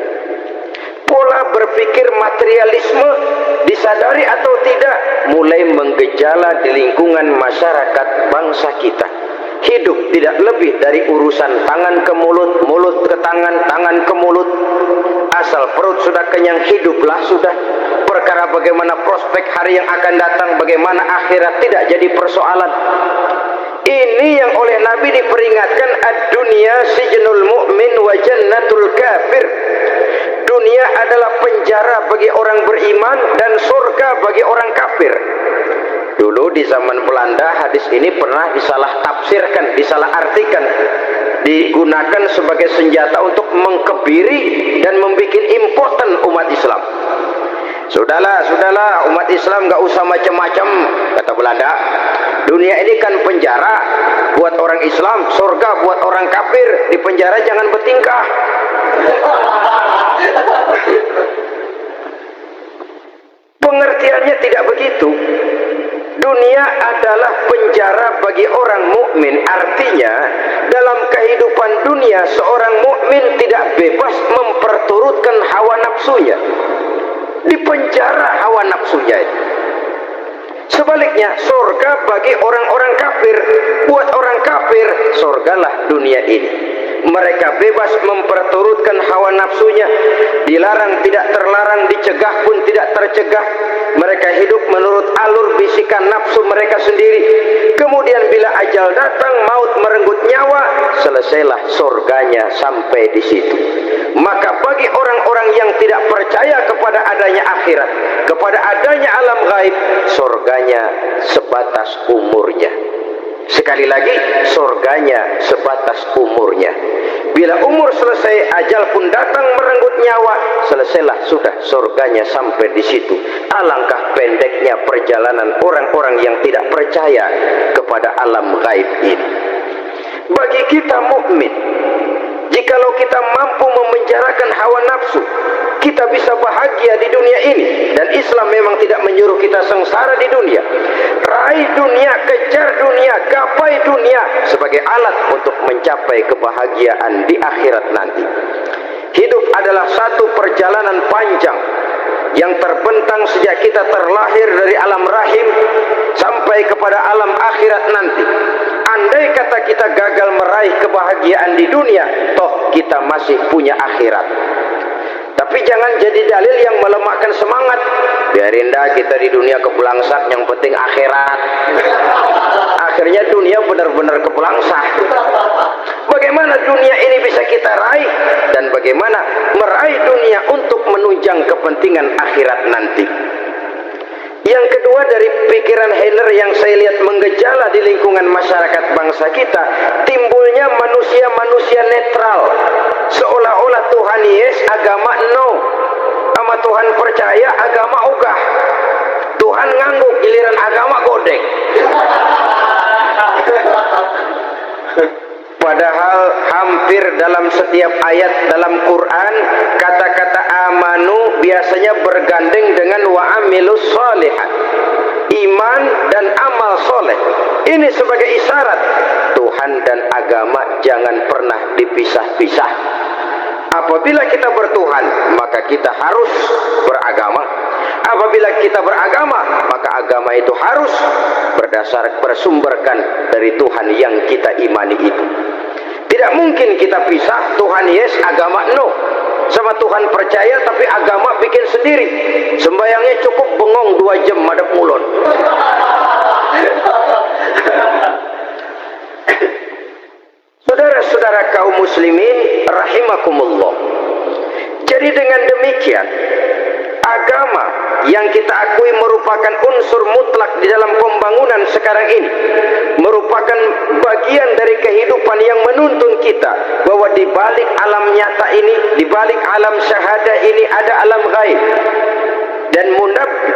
Pola berpikir materialisme, disadari atau tidak, mulai menggejala di lingkungan masyarakat bangsa kita. Hidup tidak lebih dari urusan tangan ke mulut, mulut ke tangan, tangan ke mulut. Asal perut sudah kenyang, hiduplah sudah. Perkara bagaimana prospek hari yang akan datang, bagaimana akhirat tidak jadi persoalan. Ini yang oleh Nabi diperingatkan, ad-dunya sijnul mu'min wa jannatul kafir. Dunia adalah penjara bagi orang beriman dan surga bagi orang kafir. Dulu di zaman Belanda hadis ini pernah disalah tafsirkan, disalah artikan, digunakan sebagai senjata untuk mengkebiri dan membuat impoten umat Islam. Sudahlah umat Islam gak usah macam-macam, kata Belanda. Dunia ini kan penjara buat orang Islam, surga buat orang kafir. Di penjara jangan bertingkah. Pengertiannya tidak begitu. Dunia adalah penjara bagi orang mukmin. Artinya dalam kehidupan dunia seorang mukmin tidak bebas memperturutkan hawa nafsunya. Di penjara hawa nafsunya itu. Sebaliknya surga bagi orang-orang kafir. Buat orang kafir surgalah dunia ini. Mereka bebas memperturutkan hawa nafsunya, dilarang tidak terlarang, dicegah pun tidak tercegah. Mereka hidup menurut alur bisikan nafsu mereka sendiri. Kemudian bila ajal datang, maut merenggut nyawa, selesailah surganya sampai di situ. Maka bagi orang-orang yang tidak percaya kepada adanya akhirat, kepada adanya alam gaib, surganya sebatas umurnya. Sekali lagi, surganya sebatas umurnya. Bila umur selesai, ajal pun datang merenggut nyawa, selesailah sudah surganya sampai di situ. Alangkah pendeknya perjalanan orang-orang yang tidak percaya kepada alam gaib ini. Bagi kita mukmin, jikalau kita mampu memenjarakan hawa nafsu, kita bisa bahagia di dunia ini. Dan Islam memang tidak menyuruh kita sengsara di dunia. Raih dunia, kejar dunia, gapai dunia sebagai alat untuk mencapai kebahagiaan di akhirat nanti. Hidup adalah satu perjalanan panjang yang terbentang sejak kita terlahir dari alam rahim sampai kepada alam akhirat nanti. Andai kata kita gagal meraih kebahagiaan di dunia, toh kita masih punya akhirat. Tapi jangan jadi dalil yang melemahkan semangat. Biarin dah kita di dunia kebelangsak, yang penting akhirat. Akhirnya dunia benar-benar kebelangsak. Bagaimana dunia ini bisa kita raih, dan bagaimana meraih dunia untuk menunjang kepentingan akhirat nanti. Yang kedua, dari pikiran Heller yang saya lihat menggejala di lingkungan masyarakat bangsa kita, timbulnya manusia-manusia netral. Seolah-olah Tuhan yes, agama no. Sama Tuhan percaya, agama ogah. Tuhan ngangguk, giliran agama godek. Padahal hampir dalam setiap ayat dalam Quran, kata-kata amanu biasanya bergandeng dengan wa amilus sholihat. Iman dan amal soleh. Ini sebagai isyarat Tuhan dan agama jangan pernah dipisah-pisah. Apabila kita bertuhan, maka kita harus beragama. Apabila kita beragama, maka agama itu harus bersumberkan dari Tuhan yang kita imani itu. Tidak mungkin kita pisah Tuhan yes, agama no. sama Tuhan percaya, tapi agama bikin sendiri. Sembayangnya cukup bengong 2 jam madep mulon. Saudara-saudara kaum muslimin rahimakumullah. Jadi dengan demikian, agama yang kita akui merupakan unsur mutlak di dalam pembangunan sekarang ini, merupakan bagian dari kehidupan yang menuntun kita bahwa di balik alam nyata ini, di balik alam syahadah ini ada alam gaib. Dan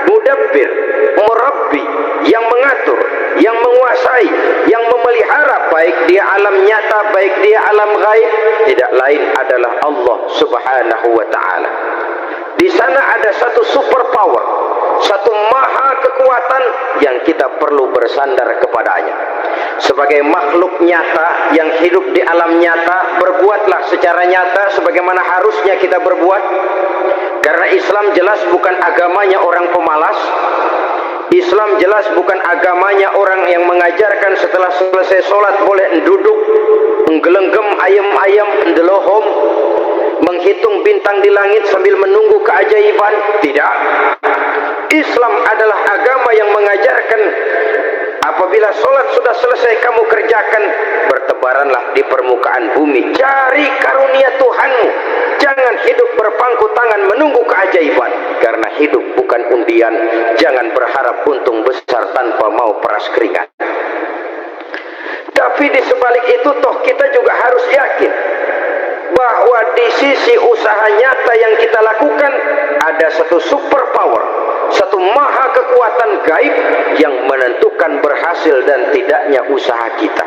mudabbir, murabbi, yang mengatur, yang menguasai, yang memelihara baik dia alam nyata, baik dia alam gaib, tidak lain adalah Allah Subhanahu wa ta'ala. Di sana ada satu super power, satu maha kekuatan yang kita perlu bersandar kepadanya. Sebagai makhluk nyata yang hidup di alam nyata, berbuatlah secara nyata sebagaimana harusnya kita berbuat. Karena Islam jelas bukan agamanya orang pemalas. Islam jelas bukan agamanya orang yang mengajarkan setelah selesai sholat boleh duduk, menggelenggem ayam-ayam, ndelohom, menghitung bintang di langit sambil menunggu keajaiban. Tidak. Islam adalah agama yang mengajarkan apabila sholat sudah selesai kamu kerjakan, bertebaranlah di permukaan bumi, cari karunia Tuhanmu. Jangan hidup berpangku tangan menunggu keajaiban, karena hidup bukan undian. Jangan berharap untung besar tanpa mau peras keringat. Tapi di sebalik itu toh kita juga harus yakin bahwa di sisi usaha nyata yang kita lakukan ada satu super power, satu maha kekuatan gaib yang menentukan berhasil dan tidaknya usaha kita.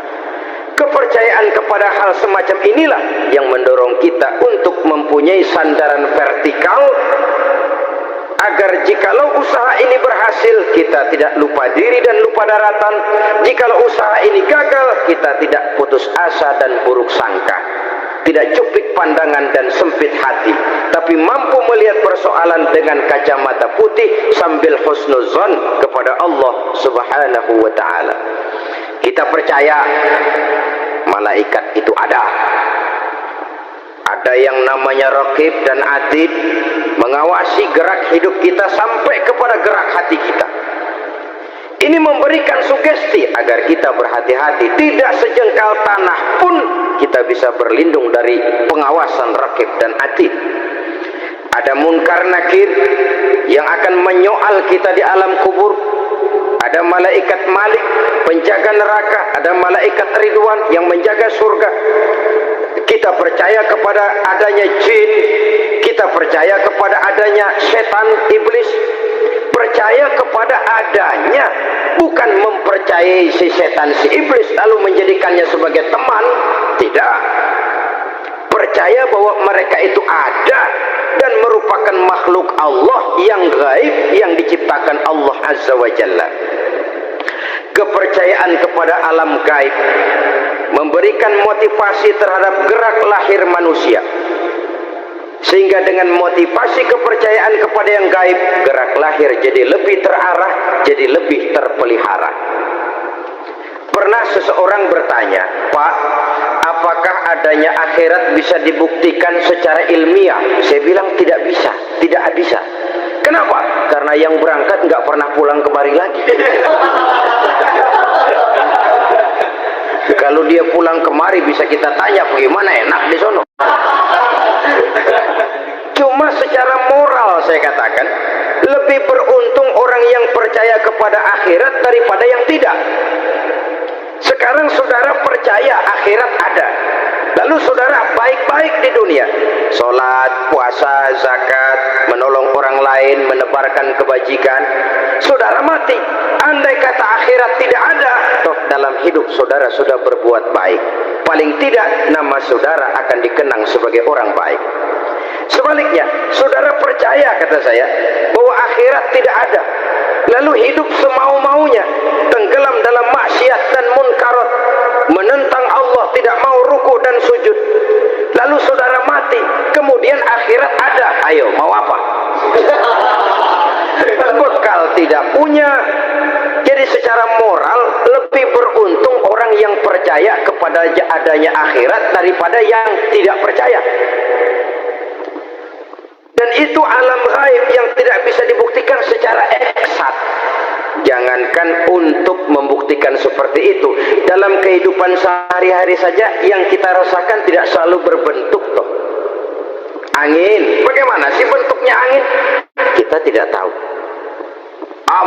Kepercayaan kepada hal semacam inilah yang mendorong kita untuk mempunyai sandaran vertikal, agar jikalau usaha ini berhasil, kita tidak lupa diri dan lupa daratan. Jikalau usaha ini gagal, kita tidak putus asa dan buruk sangka, tidak cupik pandangan dan sempit hati, tapi mampu melihat persoalan dengan kacamata putih sambil husnuzon kepada Allah Subhanahu wa ta'ala. Kita percaya malaikat itu ada. Ada yang namanya raqib dan atid, mengawasi gerak hidup kita sampai kepada gerak hati kita. Ini memberikan sugesti agar kita berhati-hati, tidak sejengkal tanah pun kita bisa berlindung dari pengawasan raqib dan atid. Ada munkar nakir yang akan menyoal kita di alam kubur. Ada malaikat Malik, penjaga neraka. Ada malaikat Ridwan yang menjaga surga. Kita percaya kepada adanya jin, kita percaya kepada adanya setan, iblis. Percaya kepada adanya, bukan mempercayai si setan, si iblis lalu menjadikannya sebagai teman. Tidak. Percaya bahwa mereka itu ada dan merupakan makhluk Allah yang gaib, yang diciptakan Allah Azza wa Jalla. Kepercayaan kepada alam gaib memberikan motivasi terhadap gerak lahir manusia, sehingga dengan motivasi kepercayaan kepada yang gaib, gerak lahir jadi lebih terarah, jadi lebih terpelihara. Pernah seseorang bertanya, "Pak, apakah adanya akhirat bisa dibuktikan secara ilmiah?" Saya bilang tidak bisa, tidak bisa. Kenapa? Karena yang berangkat nggak pernah pulang kemari lagi. Kalau dia pulang kemari bisa kita tanya bagaimana enak di sono. Cuma secara moral saya katakan, lebih beruntung orang yang percaya kepada akhirat daripada yang tidak. Sekarang saudara percaya akhirat ada, lalu saudara baik-baik di dunia, sholat, puasa, zakat, menolong orang lain, menebarkan kebajikan. Saudara mati, andai kata akhirat tidak ada, toh dalam hidup saudara sudah berbuat baik, paling tidak nama saudara akan dikenang sebagai orang baik. Sebaliknya, saudara percaya, kata saya, bahwa akhirat tidak ada, lalu hidup semau-maunya, tenggelam dalam maksiat dan munkarat, menentang Allah, tidak mau ruku dan sujud. Lalu saudara mati, kemudian akhirat ada. Ayo, mau apa? Bekal tidak punya. Jadi secara moral lebih beruntung orang yang percaya kepada adanya akhirat daripada yang tidak percaya. itu alam gaib yang tidak bisa dibuktikan secara eksat. Jangankan untuk membuktikan seperti itu, dalam kehidupan sehari-hari saja yang kita rasakan tidak selalu berbentuk toh. Angin, bagaimana sih bentuknya angin? Kita tidak tahu.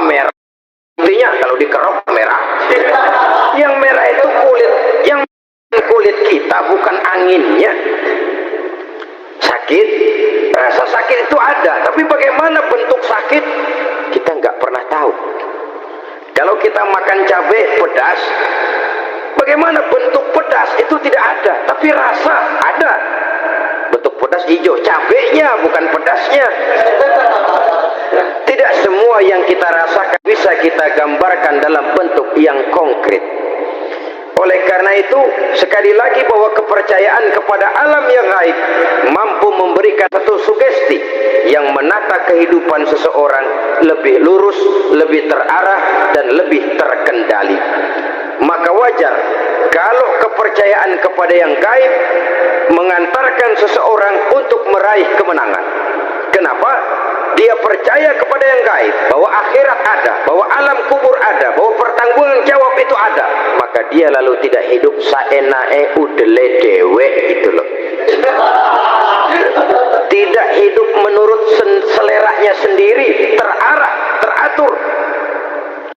Merah, intinya kalau dikerok merah. Yang merah itu kulit, yang kulit kita bukan anginnya. Sakit, rasa sakit itu ada, tapi bagaimana bentuk sakit kita nggak pernah tahu. Kalau kita makan cabai pedas, bagaimana bentuk pedas itu tidak ada, tapi rasa ada. Bentuk pedas hijau, cabainya bukan pedasnya. Tidak semua yang kita rasakan bisa kita gambarkan dalam bentuk yang konkret. Oleh karena itu, sekali lagi bahwa kepercayaan kepada alam yang gaib mampu memberikan satu sugesti yang menata kehidupan seseorang lebih lurus, lebih terarah, dan lebih terkendali. Maka wajar kalau kepercayaan kepada yang gaib mengantarkan seseorang untuk meraih kemenangan. Kenapa? Dia percaya kepada yang gaib, bahwa akhirat ada, bahwa alam kubur ada, bahwa pertanggungan jawab itu ada. Maka dia lalu tidak hidup saenae udele dewe gitu loh. Tidak hidup menurut seleranya sendiri,